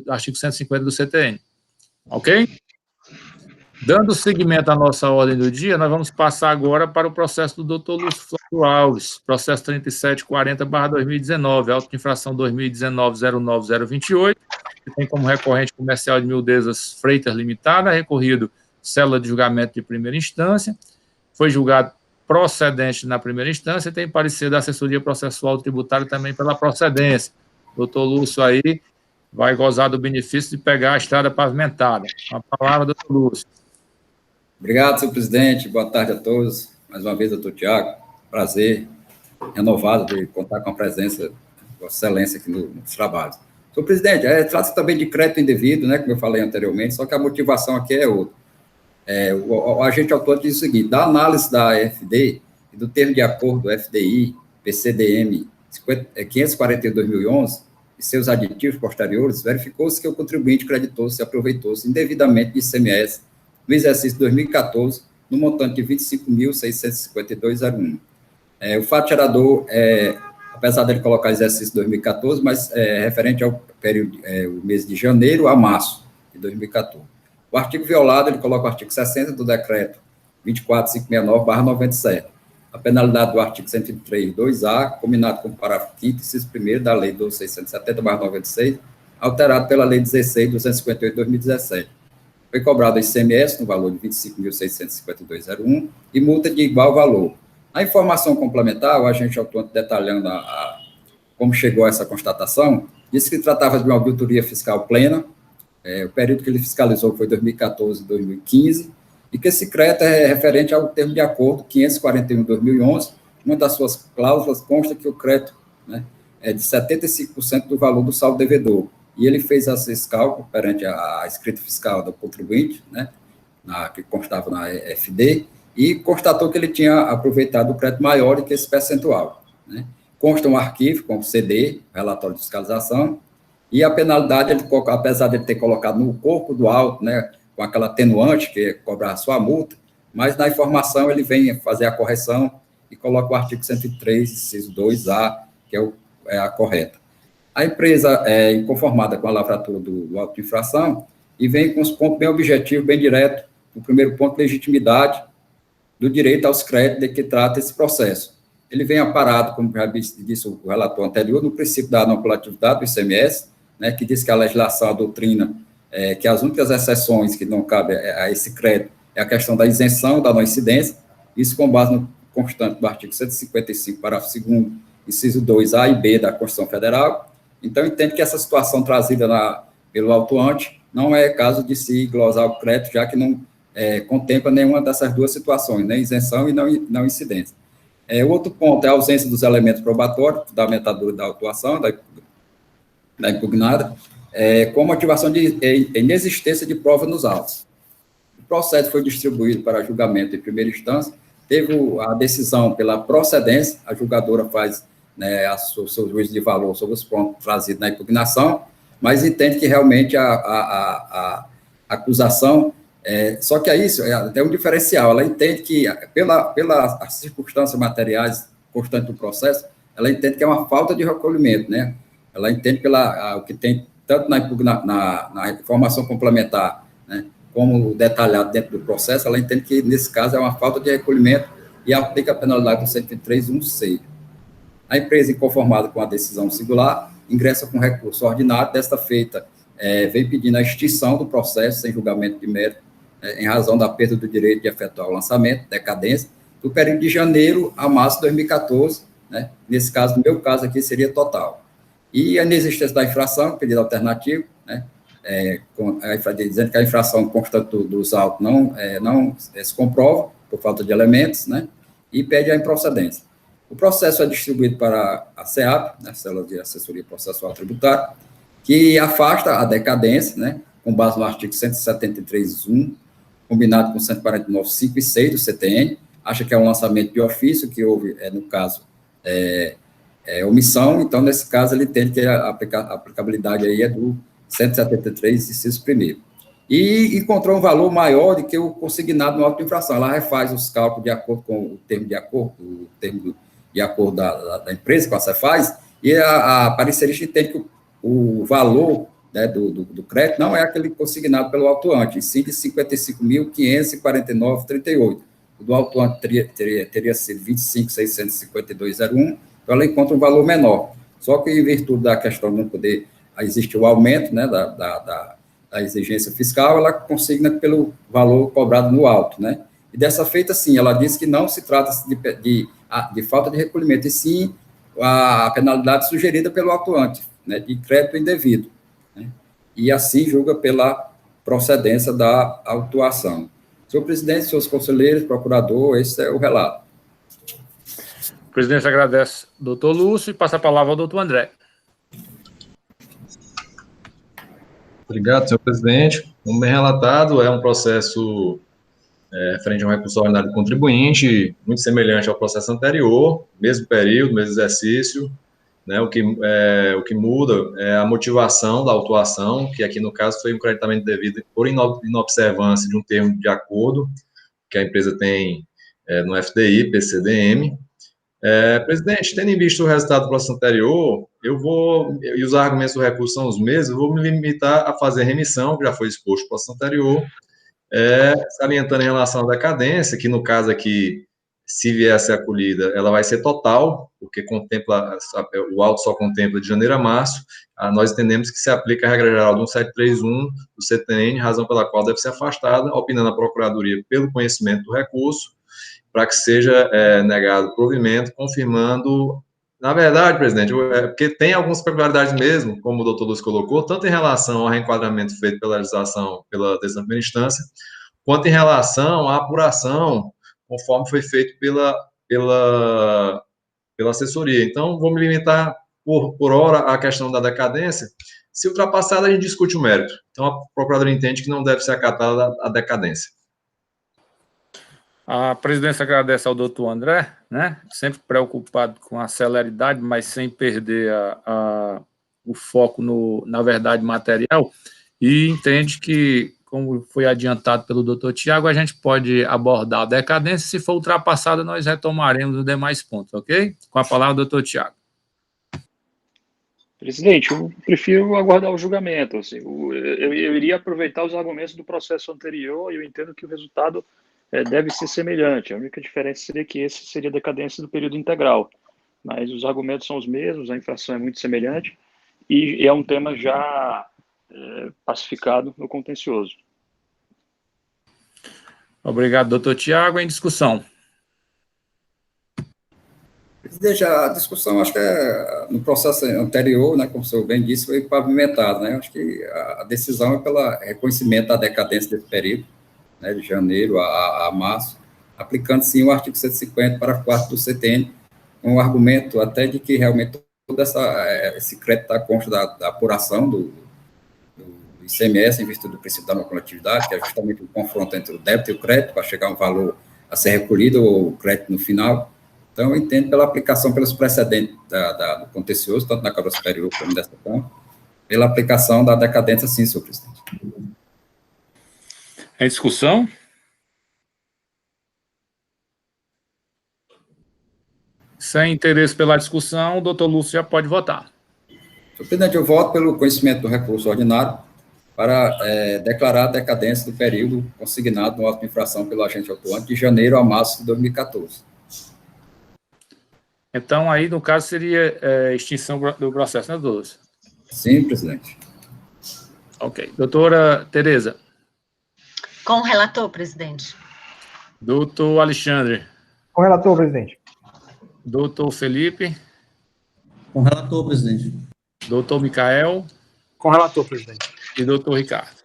artigo 150 do CTN. Ok? Dando seguimento à nossa ordem do dia, nós vamos passar agora para o processo do doutor Lúcio Flávio Alves, processo 3740/2019, auto de infração 2019-09028, que tem como recorrente comercial de Mildezas Freitas Limitada, recorrido célula de julgamento de primeira instância, foi julgado procedente na primeira instância e tem parecer da assessoria processual tributária também pela procedência. Doutor Lúcio aí vai gozar do benefício de pegar a estrada pavimentada. A palavra, doutor Lúcio. Obrigado, senhor presidente. Boa tarde a todos. Mais uma vez, doutor Tiago. Prazer renovado de contar com a presença de Vossa Excelência aqui nos trabalhos. Senhor presidente, trata-se também de crédito indevido, né, como eu falei anteriormente, só que a motivação aqui é outra. O agente autor diz o seguinte: da análise da FD e do termo de acordo do FDI, PCDM 541/2011 e seus aditivos posteriores, verificou-se que o contribuinte creditou-se e aproveitou-se indevidamente de ICMS no exercício 2014, no montante de R$ 25.652,01. O fato gerador, apesar dele colocar exercício 2014, mas referente ao período, o mês de janeiro a março de 2014. O artigo violado, ele coloca o artigo 60 do decreto 24.569/97. A penalidade do artigo 103.2A, combinado com o parágrafo 5º, inciso 1º da Lei 12.670/96, alterado pela Lei 16.258/2017. Foi cobrado ICMS no valor de R$ 25.652,01 e multa de igual valor. A informação complementar, o agente autor detalhando como chegou a essa constatação, disse que tratava de uma auditoria fiscal plena, o período que ele fiscalizou foi 2014 e 2015, e que esse crédito é referente ao termo de acordo 541/2011, uma das suas cláusulas consta que o crédito, né, é de 75% do valor do saldo devedor, e ele fez esse cálculo perante a escrita fiscal do contribuinte, né, que constava na FD, e constatou que ele tinha aproveitado o crédito maior do que esse percentual, né. Consta um arquivo com o CD, relatório de fiscalização, e a penalidade, apesar de ele ter colocado no corpo do auto, né, com aquela atenuante, que é cobrar só a multa, mas na informação ele vem fazer a correção e coloca o artigo 103, inciso 2A, que é a correta. A empresa é inconformada com a lavratura do auto de infração e vem com os pontos bem objetivos, bem direto. O primeiro ponto, legitimidade do direito aos créditos de que trata esse processo. Ele vem aparado, como já disse o relator anterior, no princípio da não coletividade do ICMS, né, que diz que a legislação, a doutrina, que as únicas exceções que não cabem a esse crédito é a questão da isenção, da não incidência, isso com base no constante do artigo 155, parágrafo 2º, inciso 2A e B da Constituição Federal. Então, entende que essa situação trazida pelo autuante não é caso de se glosar o crédito, já que não contempla nenhuma dessas duas situações, nem isenção e não incidência. O outro ponto é a ausência dos elementos probatórios, fundamentadores da autuação, da impugnada, com motivação de inexistência de prova nos autos. O processo foi distribuído para julgamento em primeira instância, teve a decisão pela procedência, a julgadora faz, né, o seu juízo de valor sobre os pontos trazidos na impugnação, mas entende que realmente a acusação, só que é isso, tem um diferencial, ela entende que, pelas circunstâncias materiais constantes do processo, ela entende que é uma falta de recolhimento, né? Ela entende o que tem tanto na informação complementar, né, como detalhado dentro do processo, ela entende que, nesse caso, é uma falta de recolhimento e aplica a penalidade do 103.1c. A empresa, inconformada com a decisão singular, ingressa com recurso ordinário, desta feita, vem pedindo a extinção do processo sem julgamento de mérito, em razão da perda do direito de efetuar o lançamento, decadência, do período de janeiro a março de 2014, né, nesse caso, no meu caso aqui, seria total. E a inexistência da infração, pedido alternativo, né, dizendo que a infração constante dos autos não se comprova, por falta de elementos, né, e pede a improcedência. O processo é distribuído para a CEAP, né, Célula de Assessoria Processual Tributária, que afasta a decadência, né, com base no artigo 173.1, combinado com 149.5 e 6 do CTN, acha que é um lançamento de ofício, que houve, no caso, omissão, então, nesse caso, ele tem que a aplicabilidade aí é do 173, inciso 1º. E encontrou um valor maior do que o consignado no auto de infração. Ela refaz os cálculos de acordo com o termo de acordo da empresa, com a Cefaz, e a parecerista entende que o valor, né, do crédito não é aquele consignado pelo autuante, e sim de R$ 55.549,38. O do autuante teria sido R$ 25.652,01, então ela encontra um valor menor. Só que, em virtude da questão de não poder existir o aumento, né, da exigência fiscal, ela consigna pelo valor cobrado no auto, né? E dessa feita, sim, ela diz que não se trata de falta de recolhimento, e sim a penalidade sugerida pelo autuante, né, de crédito indevido, né? E assim julga pela procedência da autuação. Senhor presidente, senhores conselheiros, procurador, esse é o relato. O presidente agradece ao doutor Lúcio e passa a palavra ao doutor André. Obrigado, senhor presidente. Como bem relatado, é um processo referente a um recurso ordinário do contribuinte, muito semelhante ao processo anterior, mesmo período, mesmo exercício, né? O que muda é a motivação da autuação, que aqui no caso foi um creditamento devido por inobservância de um termo de acordo que a empresa tem no FDI, PCDM. Presidente, tendo em vista o resultado do processo anterior, e os argumentos do recurso são os mesmos, eu vou me limitar a fazer a remissão, que já foi exposto no processo anterior, salientando em relação à decadência, que no caso aqui, se vier a ser acolhida, ela vai ser total, porque o auto só contempla de janeiro a março. Nós entendemos que se aplica a regra geral do 1731 do CTN, razão pela qual deve ser afastada, opinando a Procuradoria pelo conhecimento do recurso, para que seja negado o provimento, confirmando, na verdade, presidente, porque tem algumas peculiaridades mesmo, como o doutor Lúcio colocou, tanto em relação ao reenquadramento feito pela legislação, pela decisão de primeira instância, quanto em relação à apuração, conforme foi feito pela assessoria. Então, vou me limitar, por hora, à questão da decadência. Se ultrapassada, a gente discute o mérito. Então, a Procuradoria entende que não deve ser acatada a decadência. A presidência agradece ao doutor André, né, sempre preocupado com a celeridade, mas sem perder o foco na verdade material, e entende que, como foi adiantado pelo doutor Tiago, a gente pode abordar a decadência, se for ultrapassada, nós retomaremos os demais pontos, ok? Com a palavra, doutor Tiago. Presidente, eu prefiro aguardar o julgamento. Assim, eu iria aproveitar os argumentos do processo anterior, e eu entendo que o resultado deve ser semelhante. A única diferença seria que esse seria a decadência do período integral. Mas os argumentos são os mesmos, a infração é muito semelhante, e é um tema já pacificado no contencioso. Obrigado, doutor Tiago. Em discussão. Presidente, a discussão, acho que no processo anterior, né, como o senhor bem disse, foi pavimentado, né? Acho que a decisão é pelo reconhecimento da decadência desse período, né, de janeiro a março, aplicando, sim, o artigo 150, parágrafo 4º do CTN, com o argumento até de que realmente todo esse crédito está consta da apuração do ICMS, em virtude do princípio da não coletividade, que é justamente o confronto entre o débito e o crédito, para chegar a um valor a ser recolhido, ou o crédito no final. Então, eu entendo pela aplicação pelos precedentes do contencioso, tanto na Câmara Superior como desta Câmara, pela aplicação da decadência, sim, senhor presidente. Em discussão? Sem interesse pela discussão, o doutor Lúcio já pode votar. Senhor presidente, eu voto pelo conhecimento do recurso ordinário para declarar a decadência do período consignado no auto de infração pelo agente autuante de janeiro a março de 2014. Então, aí, no caso, seria extinção do processo, né, doutor Lúcio? Sim, presidente. Ok. Doutora Tereza. Com o relator, presidente. Doutor Alexandre. Com o relator, presidente. Doutor Felipe. Com o relator, presidente. Doutor Micael. Com o relator, presidente. E doutor Ricardo.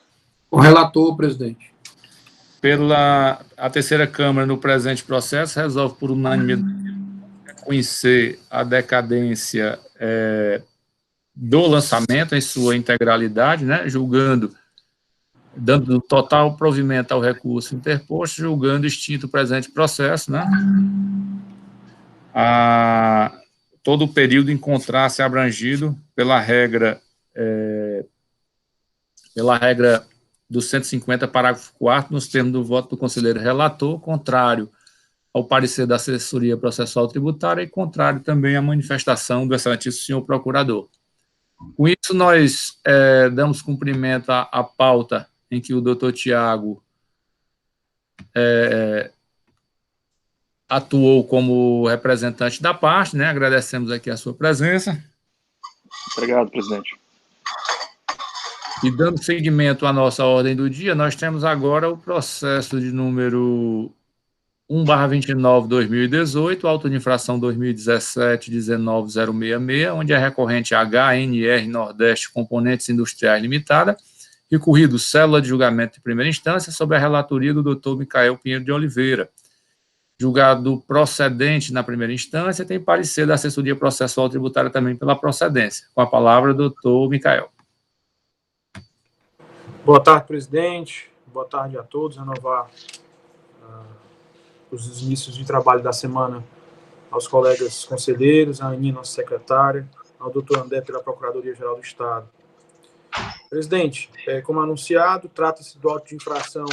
Com o relator, presidente. A terceira Câmara, no presente processo, resolve por unanimidade reconhecer a decadência do lançamento em sua integralidade, né, julgando, dando total provimento ao recurso interposto, julgando extinto o presente processo, né. todo o período encontrar-se abrangido pela regra do 150, parágrafo 4º, nos termos do voto do conselheiro relator, contrário ao parecer da assessoria processual tributária e contrário também à manifestação do excelentíssimo senhor procurador. Com isso, nós damos cumprimento à pauta em que o doutor Tiago atuou como representante da parte, né? Agradecemos aqui a sua presença. Obrigado, presidente. E dando seguimento à nossa ordem do dia, nós temos agora o processo de número 1/29/2018, auto de infração 2017-19066, onde é recorrente HNR Nordeste Componentes Industriais Limitada, recorrido célula de julgamento de primeira instância sob a relatoria do Dr. Micael Pinheiro de Oliveira. Julgado procedente na primeira instância, tem parecer da assessoria processual tributária também pela procedência. Com a palavra, doutor Micael. Boa tarde, presidente. Boa tarde a todos. Renovar os inícios de trabalho da semana aos colegas conselheiros, a Aninha, nossa secretária, ao doutor André, pela Procuradoria-Geral do Estado. Presidente, como anunciado, trata-se do auto de infração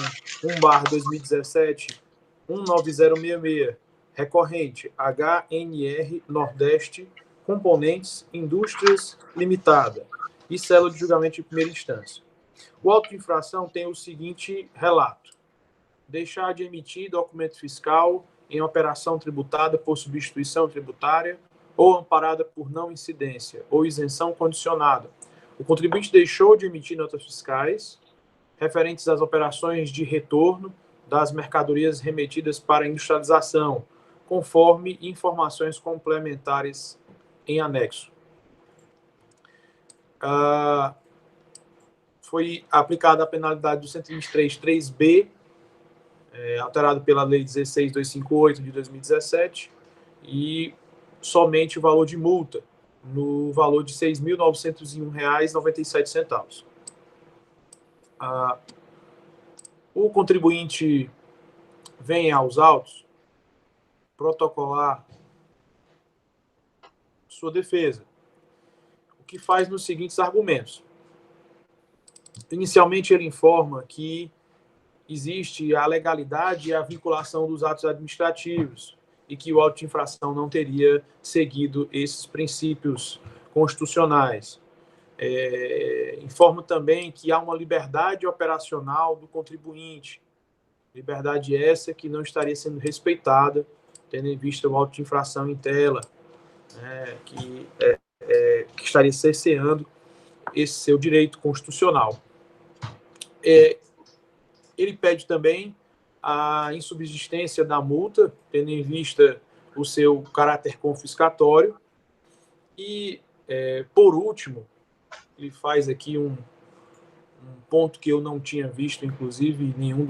1/2017, 19066, recorrente HNR Nordeste Componentes Indústrias Limitada e célula de julgamento de primeira instância. O auto de infração tem o seguinte relato: deixar de emitir documento fiscal em operação tributada por substituição tributária ou amparada por não incidência ou isenção condicionada. O contribuinte deixou de emitir notas fiscais referentes às operações de retorno das mercadorias remetidas para industrialização, conforme informações complementares em anexo. Foi aplicada a penalidade do 123.3b, alterado pela Lei 16.258 de 2017, e somente o valor de multa, no valor de R$ 6.901,97. O contribuinte vem aos autos protocolar sua defesa, o que faz nos seguintes argumentos. Inicialmente, ele informa que existe a legalidade e a vinculação dos atos administrativos e que o auto de infração não teria seguido esses princípios constitucionais. Informa também que há uma liberdade operacional do contribuinte, liberdade essa que não estaria sendo respeitada, tendo em vista o auto de infração em tela, que estaria cerceando esse seu direito constitucional. Ele pede também a insubsistência da multa, tendo em vista o seu caráter confiscatório. E, por último, ele faz aqui um ponto que eu não tinha visto, inclusive, em nenhum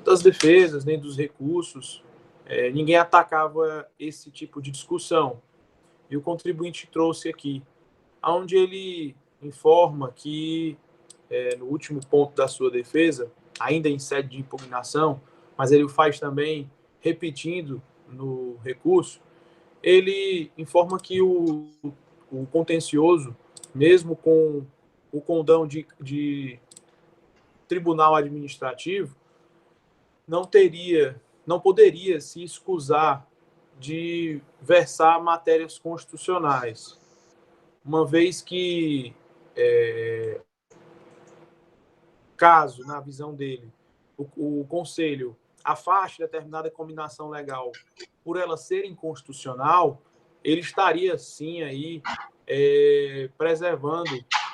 das defesas, nem dos recursos. Ninguém atacava esse tipo de discussão. E o contribuinte trouxe aqui, onde ele informa que, no último ponto da sua defesa, ainda em sede de impugnação, mas ele o faz também repetindo no recurso, ele informa que o contencioso, mesmo com o condão de tribunal administrativo, não poderia se escusar de versar matérias constitucionais, uma vez que, caso, na visão dele, o Conselho afaste determinada combinação legal por ela ser inconstitucional, ele estaria, sim, aí, preservando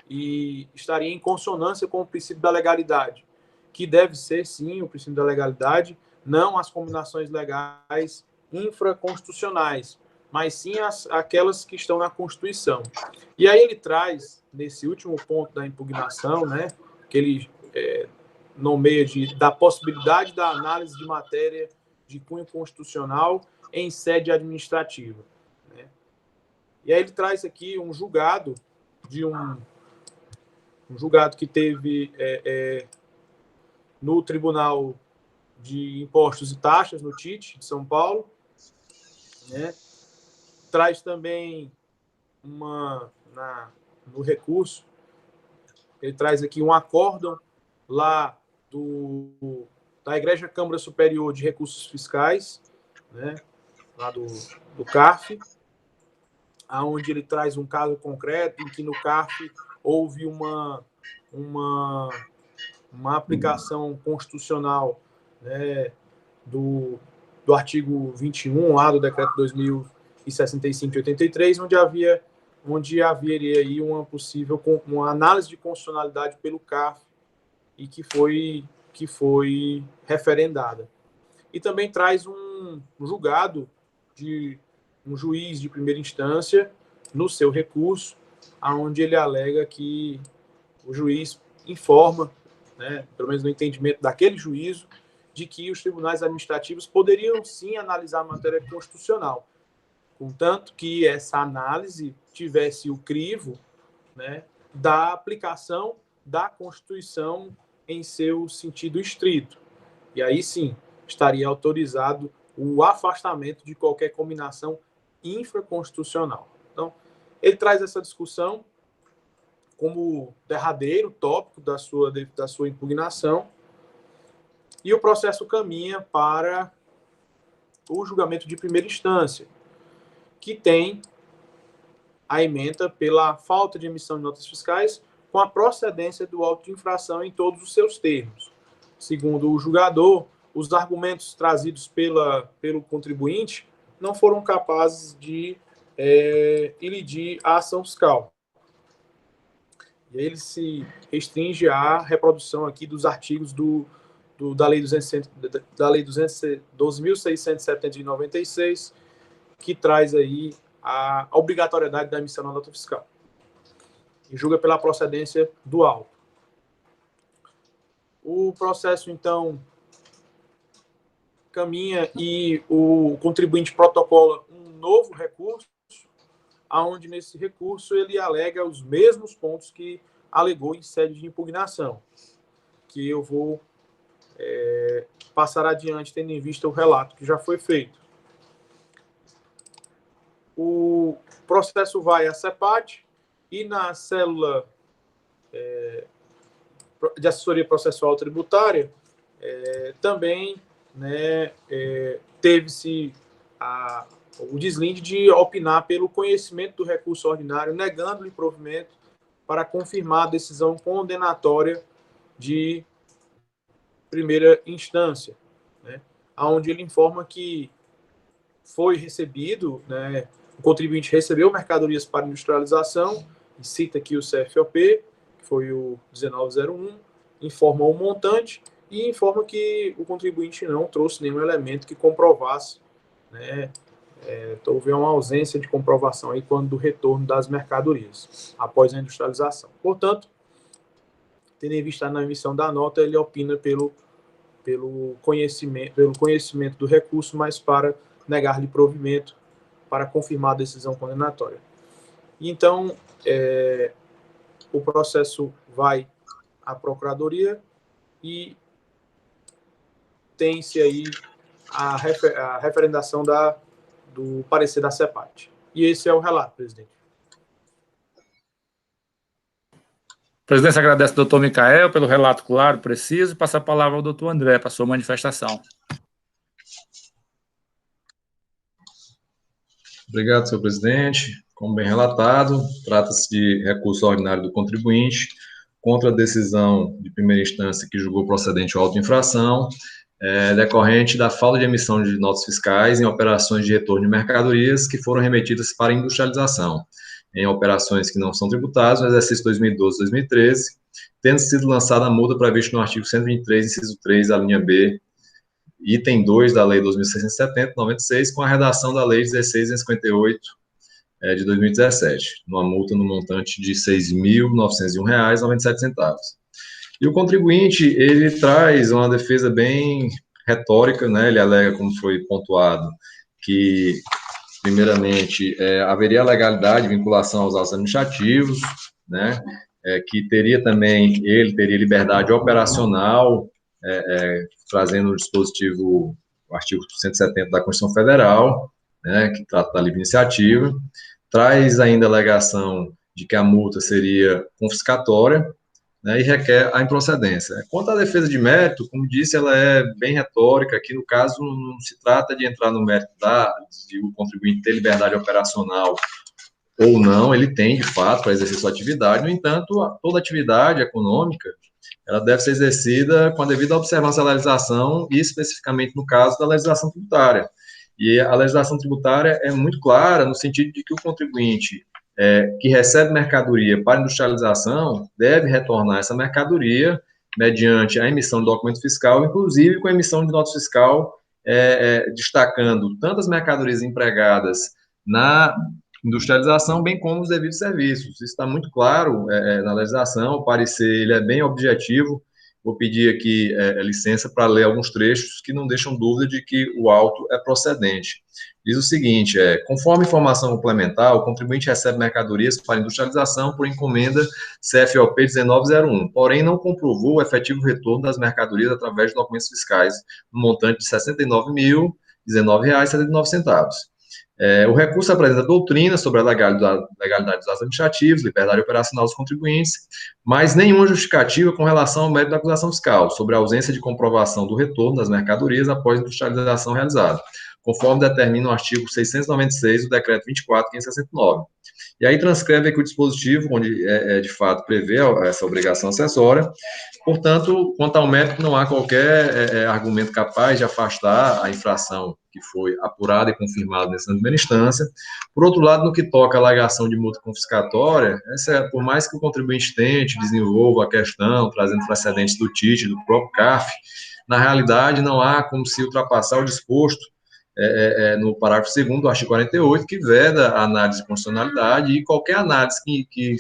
e estaria em consonância com o princípio da legalidade, que deve ser, sim, o princípio da legalidade, não as combinações legais infraconstitucionais, mas sim aquelas que estão na Constituição. E aí ele traz, nesse último ponto da impugnação, né, que ele nomeia da possibilidade da análise de matéria de cunho constitucional em sede administrativa, né? E aí ele traz aqui um julgado que teve no Tribunal de Impostos e Taxas, no TIT, de São Paulo, né? Traz também no recurso, ele traz aqui um acórdão lá da Igreja Câmara Superior de Recursos Fiscais, né? Lá do CARF, aonde ele traz um caso concreto em que no CARF houve uma aplicação constitucional, né, do artigo 21 lá do decreto 2065 de 83, onde haveria aí uma análise de constitucionalidade pelo CARF e que foi referendada. E também traz um julgado de um juiz de primeira instância no seu recurso, aonde ele alega que o juiz informa, né, pelo menos no entendimento daquele juízo, de que os tribunais administrativos poderiam sim analisar a matéria constitucional, contanto que essa análise tivesse o crivo, né, da aplicação da Constituição em seu sentido estrito. E aí sim estaria autorizado o afastamento de qualquer combinação infraconstitucional. Então, ele traz essa discussão como derradeiro tópico da sua impugnação, e o processo caminha para o julgamento de primeira instância, que tem a ementa pela falta de emissão de notas fiscais com a procedência do auto de infração em todos os seus termos. Segundo o julgador, os argumentos trazidos pelo contribuinte não foram capazes de ilidir a ação fiscal. E aí ele se restringe à reprodução aqui dos artigos da Lei 12.670 de 96, que traz aí a obrigatoriedade da emissão da nota fiscal. E julga pela procedência do auto. O processo, então, caminha e o contribuinte protocola um novo recurso, aonde nesse recurso ele alega os mesmos pontos que alegou em sede de impugnação, que eu vou passar adiante, tendo em vista o relato que já foi feito. O processo vai à CEPAT e na célula de assessoria processual tributária também, né, teve-se o deslinde de opinar pelo conhecimento do recurso ordinário, negando-lhe provimento para confirmar a decisão condenatória de primeira instância, né, onde ele informa que foi recebido, né, o contribuinte recebeu mercadorias para industrialização, e cita aqui o CFOP, que foi o 1901, informa o montante e informa que o contribuinte não trouxe nenhum elemento que comprovasse, né, houve uma ausência de comprovação aí quando do retorno das mercadorias após a industrialização. Portanto, tendo em vista na emissão da nota, ele opina pelo conhecimento do recurso, mas para negar-lhe provimento para confirmar a decisão condenatória. Então, o processo vai à Procuradoria e tem-se aí a referendação do parecer da CEPAT. E esse é o relato, presidente. A presidência agradece ao doutor Micael pelo relato claro, preciso, e passa a palavra ao doutor André para a sua manifestação. Obrigado, senhor presidente. Como bem relatado, trata-se de recurso ordinário do contribuinte contra a decisão de primeira instância que julgou procedente a auto-infração, decorrente da falta de emissão de notas fiscais em operações de retorno de mercadorias que foram remetidas para industrialização, em operações que não são tributáveis no exercício 2012-2013, tendo sido lançada a multa prevista no artigo 123, inciso 3, a linha B, item 2 da Lei 2.670/96, com a redação da Lei 16.058 de 2017, numa multa no montante de R$ 6.901,97. E o contribuinte, ele traz uma defesa bem retórica, né? Ele alega, como foi pontuado, que, primeiramente, haveria legalidade de vinculação aos atos administrativos, né? Que ele teria liberdade operacional, trazendo o dispositivo, o artigo 170 da Constituição Federal, né, que trata da livre iniciativa, traz ainda a alegação de que a multa seria confiscatória, né, e requer a improcedência. Quanto à defesa de mérito, como disse, ela é bem retórica. Aqui, no caso, não se trata de entrar no mérito de o contribuinte ter liberdade operacional ou não, ele tem, de fato, para exercer sua atividade. No entanto, toda atividade econômica, ela deve ser exercida com a devida observância da legislação e, especificamente, no caso da legislação tributária. E a legislação tributária é muito clara no sentido de que o contribuinte que recebe mercadoria para industrialização deve retornar essa mercadoria mediante a emissão de documento fiscal, inclusive com a emissão de nota fiscal, destacando tanto as mercadorias empregadas na industrialização, bem como os devidos serviços. Isso está muito claro na legislação, o parecer ele é bem objetivo. Vou pedir aqui licença para ler alguns trechos que não deixam dúvida de que o auto é procedente. Diz o seguinte, conforme informação complementar, o contribuinte recebe mercadorias para industrialização por encomenda CFOP 1901, porém não comprovou o efetivo retorno das mercadorias através de documentos fiscais, no montante de R$ 69.019,79. O recurso apresenta doutrina sobre a legalidade dos atos administrativos, liberdade operacional dos contribuintes, mas nenhuma justificativa com relação ao mérito da acusação fiscal, sobre a ausência de comprovação do retorno das mercadorias após a industrialização realizada, conforme determina o artigo 696 do Decreto 24.569. E aí transcreve aqui o dispositivo, onde, de fato, prevê essa obrigação acessória. Portanto, quanto ao mérito, não há qualquer argumento capaz de afastar a infração que foi apurada e confirmada nessa primeira instância. Por outro lado, no que toca à alegação de multa confiscatória, por mais que o contribuinte tente, desenvolva a questão, trazendo precedentes do TIT, do próprio CARF, na realidade, não há como se ultrapassar o disposto no parágrafo 2º do artigo 48, que veda a análise de constitucionalidade, e qualquer análise que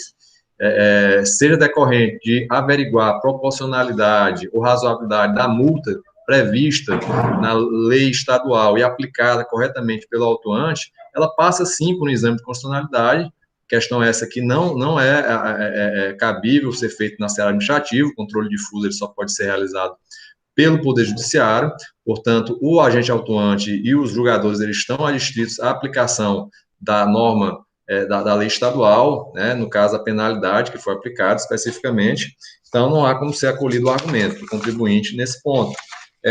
seja decorrente de averiguar a proporcionalidade ou razoabilidade da multa prevista na lei estadual e aplicada corretamente pelo autuante, ela passa sim por um exame de constitucionalidade. Questão essa que não é cabível ser feito na seara administrativa. O controle difuso ele só pode ser realizado pelo Poder Judiciário. Portanto, o agente autuante e os julgadores eles estão adstritos à aplicação da norma da lei estadual, né, no caso, a penalidade que foi aplicada especificamente. Então, não há como ser acolhido o argumento do contribuinte nesse ponto.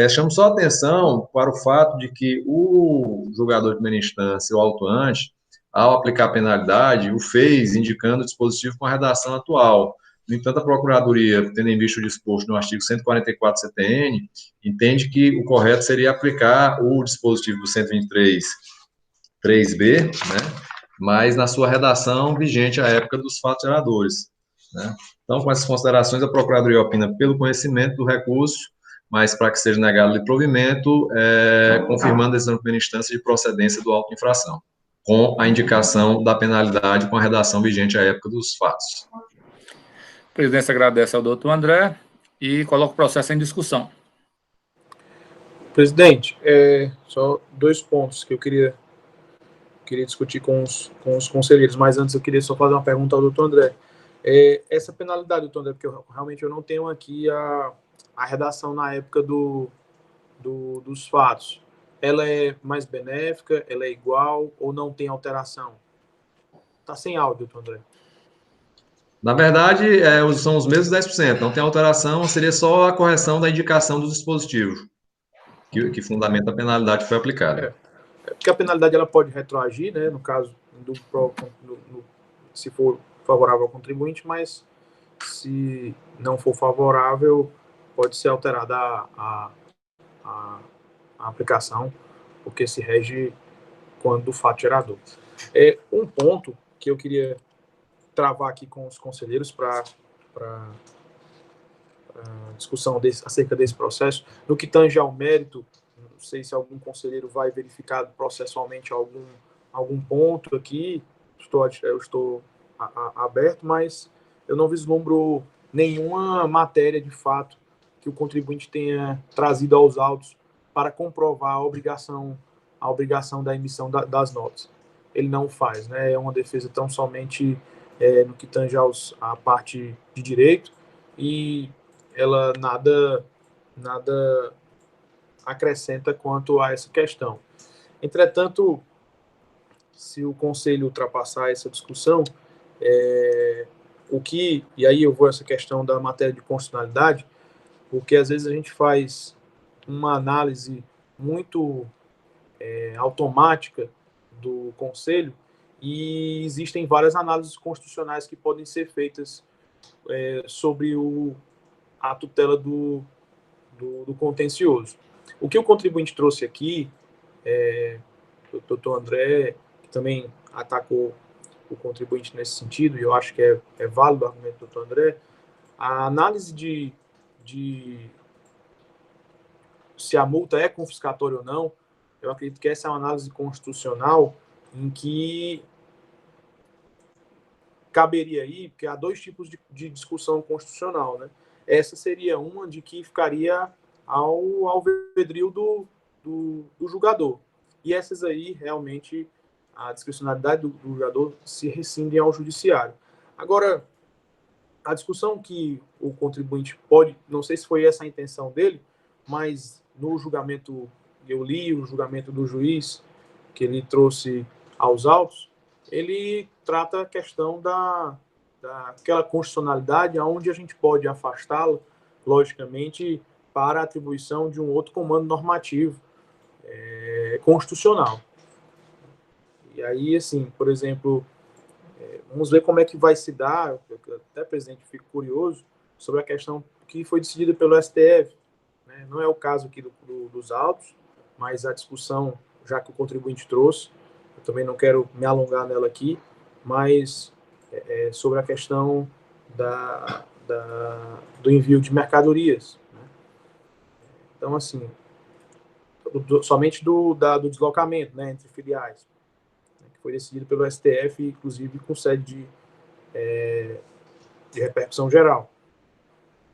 Chamo só a atenção para o fato de que o julgador de primeira instância, o autuante, ao aplicar a penalidade, o fez indicando o dispositivo com a redação atual. No entanto, a Procuradoria, tendo em vista o disposto no artigo 144 CTN, entende que o correto seria aplicar o dispositivo do 123 3B, né, mas na sua redação vigente à época dos fatos geradores, né. Então, com essas considerações, a Procuradoria opina pelo conhecimento do recurso, mas para que seja negado o provimento, confirmando a decisão de primeira instância de procedência do auto de infração, com a indicação da penalidade com a redação vigente à época dos fatos. A presidência agradece ao doutor André e coloca o processo em discussão. Presidente, só 2 pontos que eu queria discutir com os conselheiros, mas antes eu queria só fazer uma pergunta ao doutor André. Essa penalidade, doutor André, porque realmente eu não tenho aqui a redação na época dos fatos, ela é mais benéfica, ela é igual ou não tem alteração? Está sem áudio, doutor André. Na verdade, são os mesmos 10%, não tem alteração, seria só a correção da indicação do dispositivo, que fundamenta a penalidade que foi aplicada. Porque a penalidade ela pode retroagir, né, no caso, se for favorável ao contribuinte, mas se não for favorável, pode ser alterada a aplicação, porque se rege quando do fato gerador. Um ponto que eu queria travar aqui com os conselheiros para discussão acerca desse processo, no que tange ao mérito, não sei se algum conselheiro vai verificar processualmente algum ponto aqui, eu estou aberto, mas eu não vislumbro nenhuma matéria de fato que o contribuinte tenha trazido aos autos para comprovar a obrigação da emissão das notas. Ele não faz, né? É uma defesa tão somente no que tange à parte de direito, e ela nada acrescenta quanto a essa questão. Entretanto, se o Conselho ultrapassar essa discussão, e aí eu vou a essa questão da matéria de constitucionalidade, porque às vezes a gente faz uma análise muito automática do Conselho, e existem várias análises constitucionais que podem ser feitas sobre a tutela do contencioso. O que o contribuinte trouxe aqui, o doutor André, que também atacou o contribuinte nesse sentido, e eu acho que é válido o argumento do doutor André, a análise de se a multa é confiscatória ou não, eu acredito que essa é uma análise constitucional em que caberia aí, porque há dois tipos de discussão constitucional, né? Essa seria uma de que ficaria ao alvedrio do julgador. E essas aí, realmente, a discricionalidade do julgador se rescinde ao judiciário. Agora, a discussão que o contribuinte pode, não sei se foi essa a intenção dele, mas no julgamento, eu li o julgamento do juiz que ele trouxe aos autos, ele trata a questão daquela constitucionalidade onde a gente pode afastá-la, logicamente, para a atribuição de um outro comando normativo constitucional. E aí, assim, por exemplo, vamos ver como é que vai se dar, eu até, presidente, fico curioso sobre a questão que foi decidida pelo STF. Né? Não é o caso aqui dos autos, mas a discussão, já que o contribuinte trouxe, eu também não quero me alongar nela aqui, mas sobre a questão do envio de mercadorias. Né? Então, assim, somente do deslocamento, né, entre filiais, né, que foi decidido pelo STF, inclusive com sede de repercussão geral.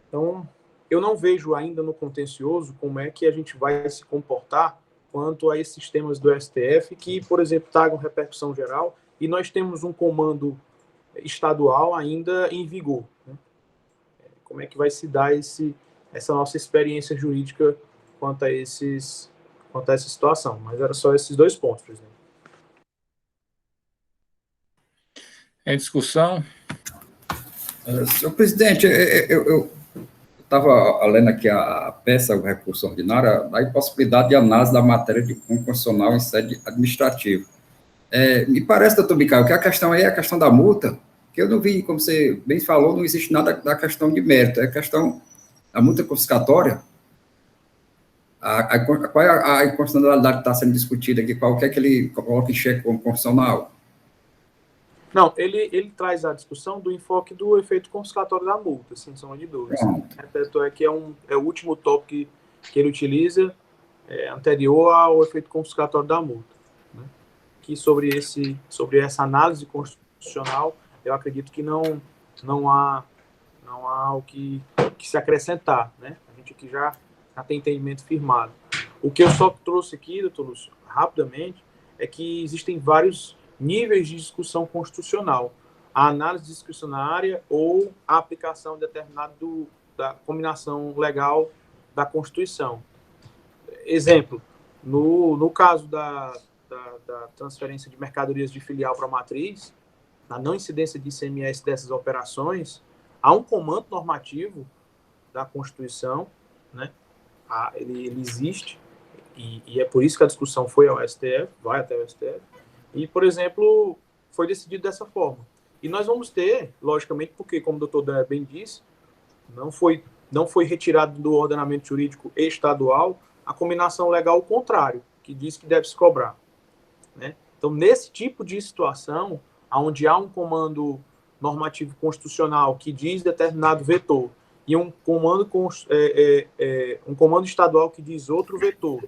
Então, eu não vejo ainda no contencioso como é que a gente vai se comportar quanto a esses temas do STF que, por exemplo, tragam repercussão geral, e nós temos um comando estadual ainda em vigor. Né? Como é que vai se dar essa nossa experiência jurídica quanto a essa situação? Mas era só esses dois pontos, presidente. Em discussão? Senhor presidente, eu estava lendo aqui a peça, o recurso ordinário, da impossibilidade de análise da matéria de cunho constitucional em sede administrativa. Me parece, doutor Micael, que a questão aí é a questão da multa, que eu não vi, como você bem falou, não existe nada da questão de mérito, é a questão da multa confiscatória. Qual é a inconstitucionalidade que está sendo discutida aqui? Qual que é que ele coloca em xeque como constitucional? Não, ele traz a discussão do enfoque do efeito confiscatório da multa, sem sombra de dúvidas. Tanto é que é o último tópico que ele utiliza, anterior ao efeito confiscatório da multa. Né? Que sobre essa análise constitucional, eu acredito que não há o que se acrescentar. Né? A gente aqui já tem entendimento firmado. O que eu só trouxe aqui, doutor Lúcio, rapidamente, é que existem vários níveis de discussão constitucional. A análise discricionária ou a aplicação determinada da combinação legal da Constituição. Exemplo, no caso da transferência de mercadorias de filial para matriz, na não incidência de ICMS dessas operações, há um comando normativo da Constituição, né? Ele existe, e é por isso que a discussão foi ao STF, vai até o STF, e, por exemplo, foi decidido dessa forma. E nós vamos ter, logicamente, porque, como o doutor Dé bem disse, não foi retirado do ordenamento jurídico estadual a combinação legal contrário, que diz que deve se cobrar. Né? Então, nesse tipo de situação, onde há um comando normativo constitucional que diz determinado vetor, e um comando estadual que diz outro vetor,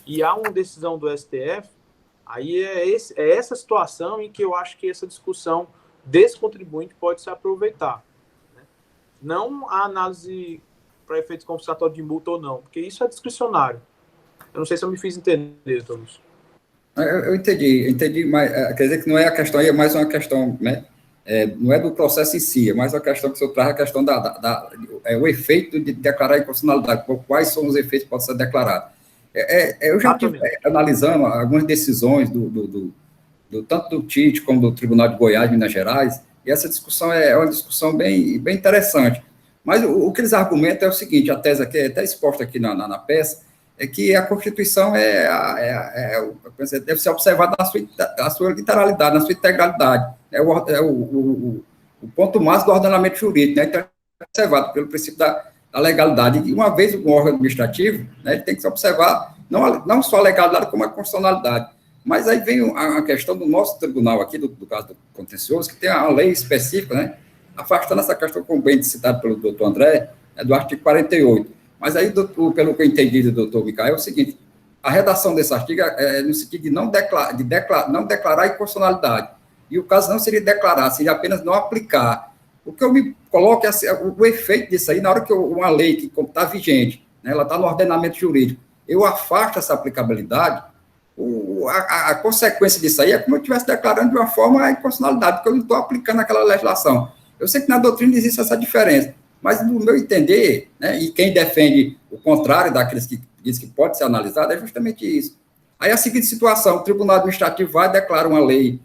e há uma decisão do STF, aí é essa situação em que eu acho que essa discussão desse contribuinte pode se aproveitar. Né? Não a análise para efeitos confiscatórios de multa ou não, porque isso é discricionário. Eu não sei se eu me fiz entender, doutor Lúcio. Eu entendi, mas quer dizer que não é a questão aí, é mais uma questão, né? Não é do processo em si, é mais uma questão que o senhor traz, a questão o efeito de declarar a inconstitucionalidade, quais são os efeitos que podem ser declarados. Eu já estive analisando algumas decisões tanto do TIT como do Tribunal de Goiás, Minas Gerais, e essa discussão é uma discussão bem interessante. Mas o que eles argumentam é o seguinte, a tese aqui, é até exposta aqui na peça, é que a Constituição deve ser observada na sua literalidade, na sua integralidade. É o ponto máximo do ordenamento jurídico, né? Então, é observado pelo princípio da legalidade. E uma vez um órgão administrativo, né, ele tem que se observar não só a legalidade, como a constitucionalidade. Mas aí vem a questão do nosso tribunal aqui, do caso do contencioso, que tem a lei específica, né, afastando essa questão, como bem citado pelo doutor André, do artigo 48. Mas aí, pelo que eu entendi do doutor Micael, é o seguinte, a redação desse artigo é no sentido de não declarar inconstitucionalidade. E o caso não seria declarar, seria apenas não aplicar. O que eu me coloco é assim, o efeito disso aí, na hora que uma lei que está vigente, né, ela está no ordenamento jurídico, eu afasto essa aplicabilidade, a consequência disso aí é como eu estivesse declarando de uma forma a inconstitucionalidade, porque eu não estou aplicando aquela legislação. Eu sei que na doutrina existe essa diferença, mas no meu entender, né, e quem defende o contrário daqueles que diz que pode ser analisado, é justamente isso. Aí a seguinte situação, o Tribunal Administrativo vai declarar uma lei,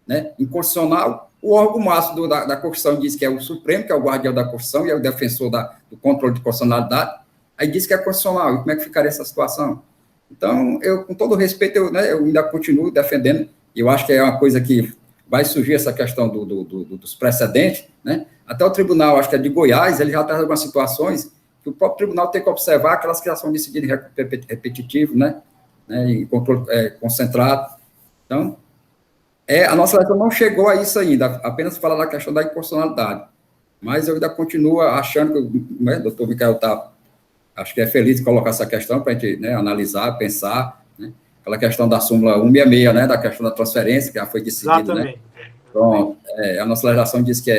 né, inconstitucional, o órgão máximo da Constituição diz que é o Supremo, que é o guardião da Constituição e é o defensor do controle de constitucionalidade, aí diz que é constitucional, e como é que ficaria essa situação? Então, eu, com todo respeito, eu ainda continuo defendendo, e eu acho que é uma coisa que vai surgir essa questão dos precedentes, né? Até o tribunal, acho que é de Goiás, ele já traz algumas situações que o próprio tribunal tem que observar aquelas que já são decididas repetitivo, né? Em controle concentrado. Então, a nossa legislação não chegou a isso ainda, apenas falar da questão da inconstitucionalidade. Mas eu ainda continuo achando que o doutor Micael acho que é feliz de colocar essa questão para a gente, né, analisar, pensar, né? Aquela questão da súmula 166, né, da questão da transferência, que já foi decidida. Exatamente. Né? Então, a nossa legislação diz que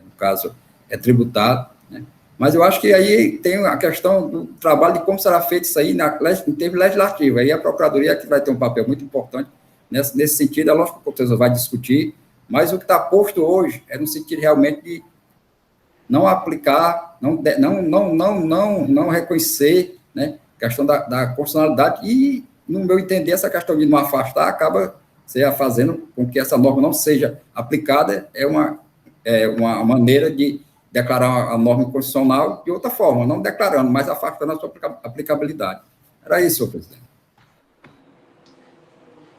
no caso, é tributado, né? Mas eu acho que aí tem a questão do trabalho de como será feito isso aí em termos legislativos. Aí a Procuradoria que vai ter um papel muito importante nesse sentido. É lógico que o professor vai discutir, mas o que está posto hoje é no sentido realmente de não aplicar, não reconhecer, né, a questão da constitucionalidade e, no meu entender, essa questão de não afastar acaba fazendo com que essa norma não seja aplicada, é uma maneira de declarar a norma inconstitucional de outra forma, não declarando, mas afastando a sua aplicabilidade. Era isso, senhor presidente.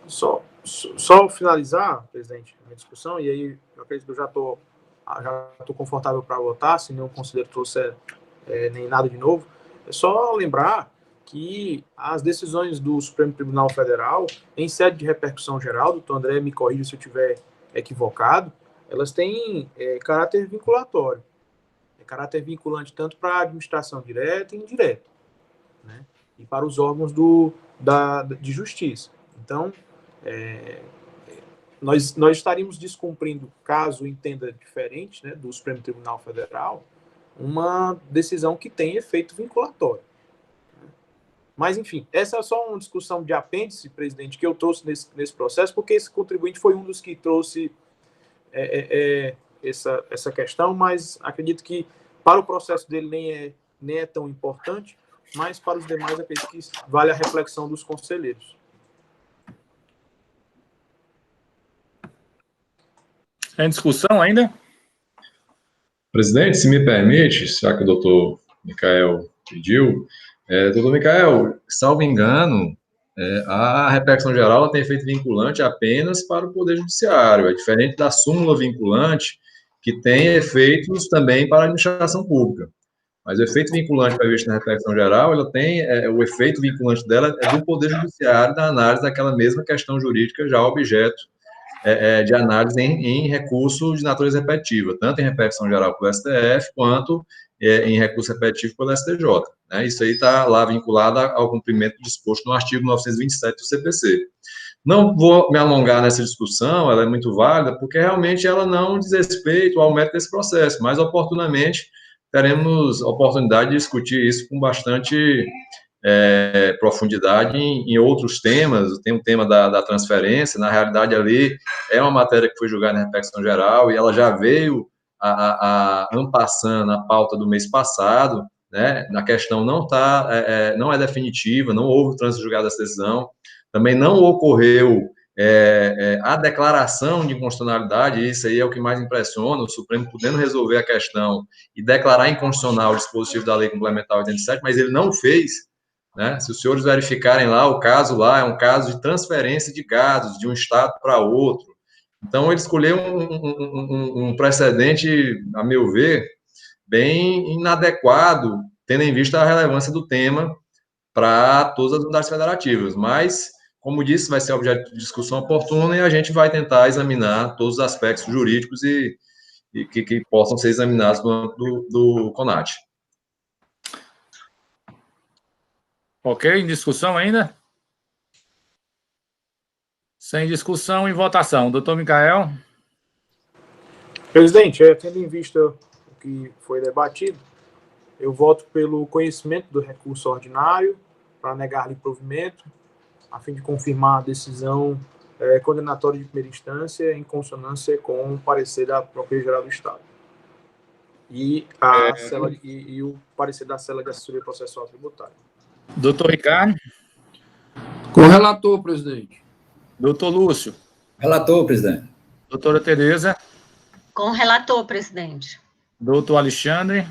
Só finalizar, presidente, a discussão, e aí eu acredito que eu já estou confortável para votar, se nenhum conselheiro trouxer nem nada de novo. É só lembrar que as decisões do Supremo Tribunal Federal, em sede de repercussão geral, doutor André, me corrija se eu estiver equivocado, elas têm caráter vinculatório. É caráter vinculante tanto para a administração direta e indireta, né, e para os órgãos de justiça. Então, nós estaríamos descumprindo, caso entenda diferente, né, do Supremo Tribunal Federal, uma decisão que tem efeito vinculatório. Mas, enfim, essa é só uma discussão de apêndice, presidente, que eu trouxe nesse processo, porque esse contribuinte foi um dos que trouxe essa questão, mas acredito que para o processo dele nem é tão importante, mas para os demais acredito que vale a reflexão dos conselheiros. Tem discussão ainda? Presidente, se me permite, já que o doutor Micael pediu, doutor Micael, salvo engano, a repercussão geral ela tem efeito vinculante apenas para o Poder Judiciário, é diferente da súmula vinculante, que tem efeitos também para a administração pública. Mas o efeito vinculante previsto na repercussão geral, ela tem, o efeito vinculante dela é do Poder Judiciário, da análise daquela mesma questão jurídica já objeto de análise em recurso de natureza repetitiva, tanto em repercussão geral pelo STF, quanto em recurso repetitivo pelo STJ. Né? Isso aí está lá vinculado ao cumprimento disposto no artigo 927 do CPC. Não vou me alongar nessa discussão, ela é muito válida, porque realmente ela não diz respeito ao mérito desse processo, mas oportunamente teremos oportunidade de discutir isso com bastante profundidade em outros temas. Tem um tema da transferência, na realidade ali é uma matéria que foi julgada na repercussão geral e ela já veio en passant na pauta do mês passado, né? A questão não é definitiva, não houve trânsito julgado dessa decisão, também não ocorreu a declaração de inconstitucionalidade, isso aí é o que mais impressiona, o Supremo podendo resolver a questão e declarar inconstitucional o dispositivo da Lei Complementar 87, mas ele não fez, né? Se os senhores verificarem lá, o caso lá é um caso de transferência de dados de um estado para outro. Então, ele escolheu um precedente, a meu ver, bem inadequado, tendo em vista a relevância do tema para todas as unidades federativas. Mas, como disse, vai ser objeto de discussão oportuna e a gente vai tentar examinar todos os aspectos jurídicos e que possam ser examinados no âmbito do CONAT. Ok, em discussão ainda? Sem discussão, em votação. Doutor Micael? Presidente, tendo em vista o que foi debatido, eu voto pelo conhecimento do recurso ordinário para negar-lhe provimento, a fim de confirmar a decisão condenatória de primeira instância em consonância com o parecer da Procuradoria-Geral do Estado. E o parecer da Cela de Assessoria Processual Tributária. Doutor Ricardo? Com o relator, presidente. Doutor Lúcio? Relator, presidente. Doutora Tereza? Com o relator, presidente. Doutor Alexandre?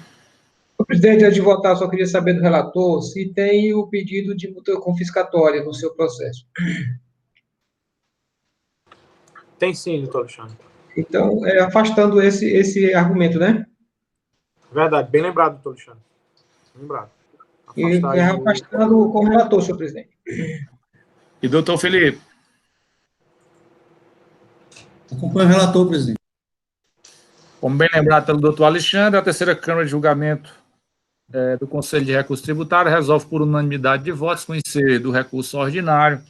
Presidente, antes de votar, só queria saber do relator se tem o pedido de multa confiscatória no seu processo. Tem sim, doutor Alexandre. Então, afastando esse argumento, né? Verdade, bem lembrado, doutor Alexandre. Lembrado. E afastando como relator, senhor presidente. E doutor Felipe? Acompanho o relator, presidente. Como bem lembrado pelo doutor Alexandre, a terceira Câmara de Julgamento do Conselho de Recurso Tributário resolve por unanimidade de votos conhecer do recurso ordinário,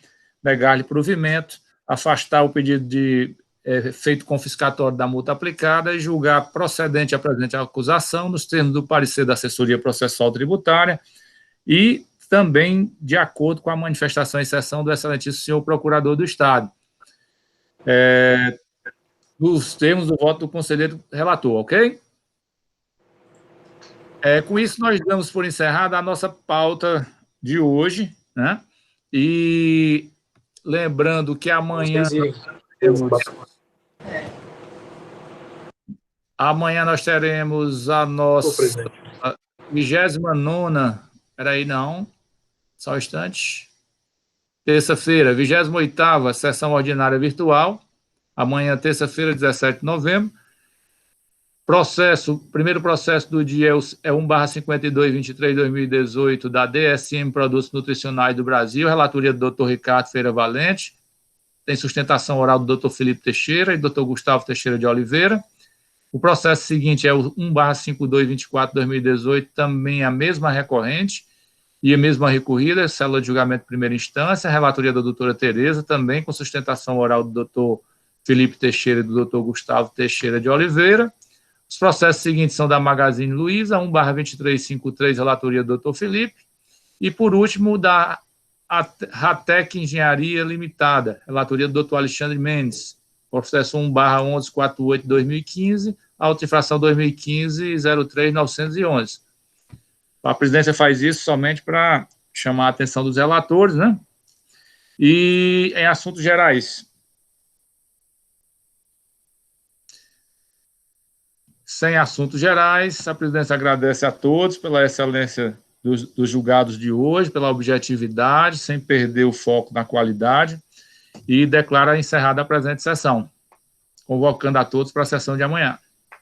negar-lhe provimento, afastar o pedido de efeito confiscatório da multa aplicada e julgar procedente a presente acusação nos termos do parecer da Assessoria Processual Tributária e também de acordo com a manifestação e exceção do excelentíssimo senhor Procurador do Estado. Nos termos do voto do conselheiro relator, ok? Com isso, nós damos por encerrada a nossa pauta de hoje, né? E lembrando que amanhã nós teremos a nossa 29ª, peraí, não, só um instante, terça-feira, 28ª sessão ordinária virtual, amanhã, terça-feira, 17 de novembro. Primeiro processo do dia é 1/5223/2018 da DSM Produtos Nutricionais do Brasil, relatoria do Dr. Ricardo Feira Valente, tem sustentação oral do Dr. Felipe Teixeira e Dr. Gustavo Teixeira de Oliveira. O processo seguinte é o 1/5224/2018, também a mesma recorrente e a mesma recorrida, célula de julgamento de primeira instância, relatoria da doutora Tereza, também com sustentação oral do Dr. Felipe Teixeira e do Dr. Gustavo Teixeira de Oliveira. Os processos seguintes são da Magazine Luiza, 1/2353, relatoria do Dr. Felipe, e, por último, da Ratec Engenharia Limitada, relatoria do Dr. Alexandre Mendes, processo 1/1148/2015, auto infração 2015-03911. A presidência faz isso somente para chamar a atenção dos relatores, né? E em assuntos gerais, sem assuntos gerais, a presidência agradece a todos pela excelência dos julgados de hoje, pela objetividade, sem perder o foco na qualidade, e declara encerrada a presente sessão, convocando a todos para a sessão de amanhã.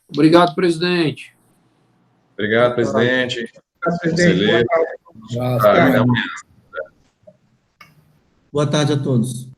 Obrigado, presidente. Obrigado, presidente. Presidente. Até amanhã. Boa tarde a todos.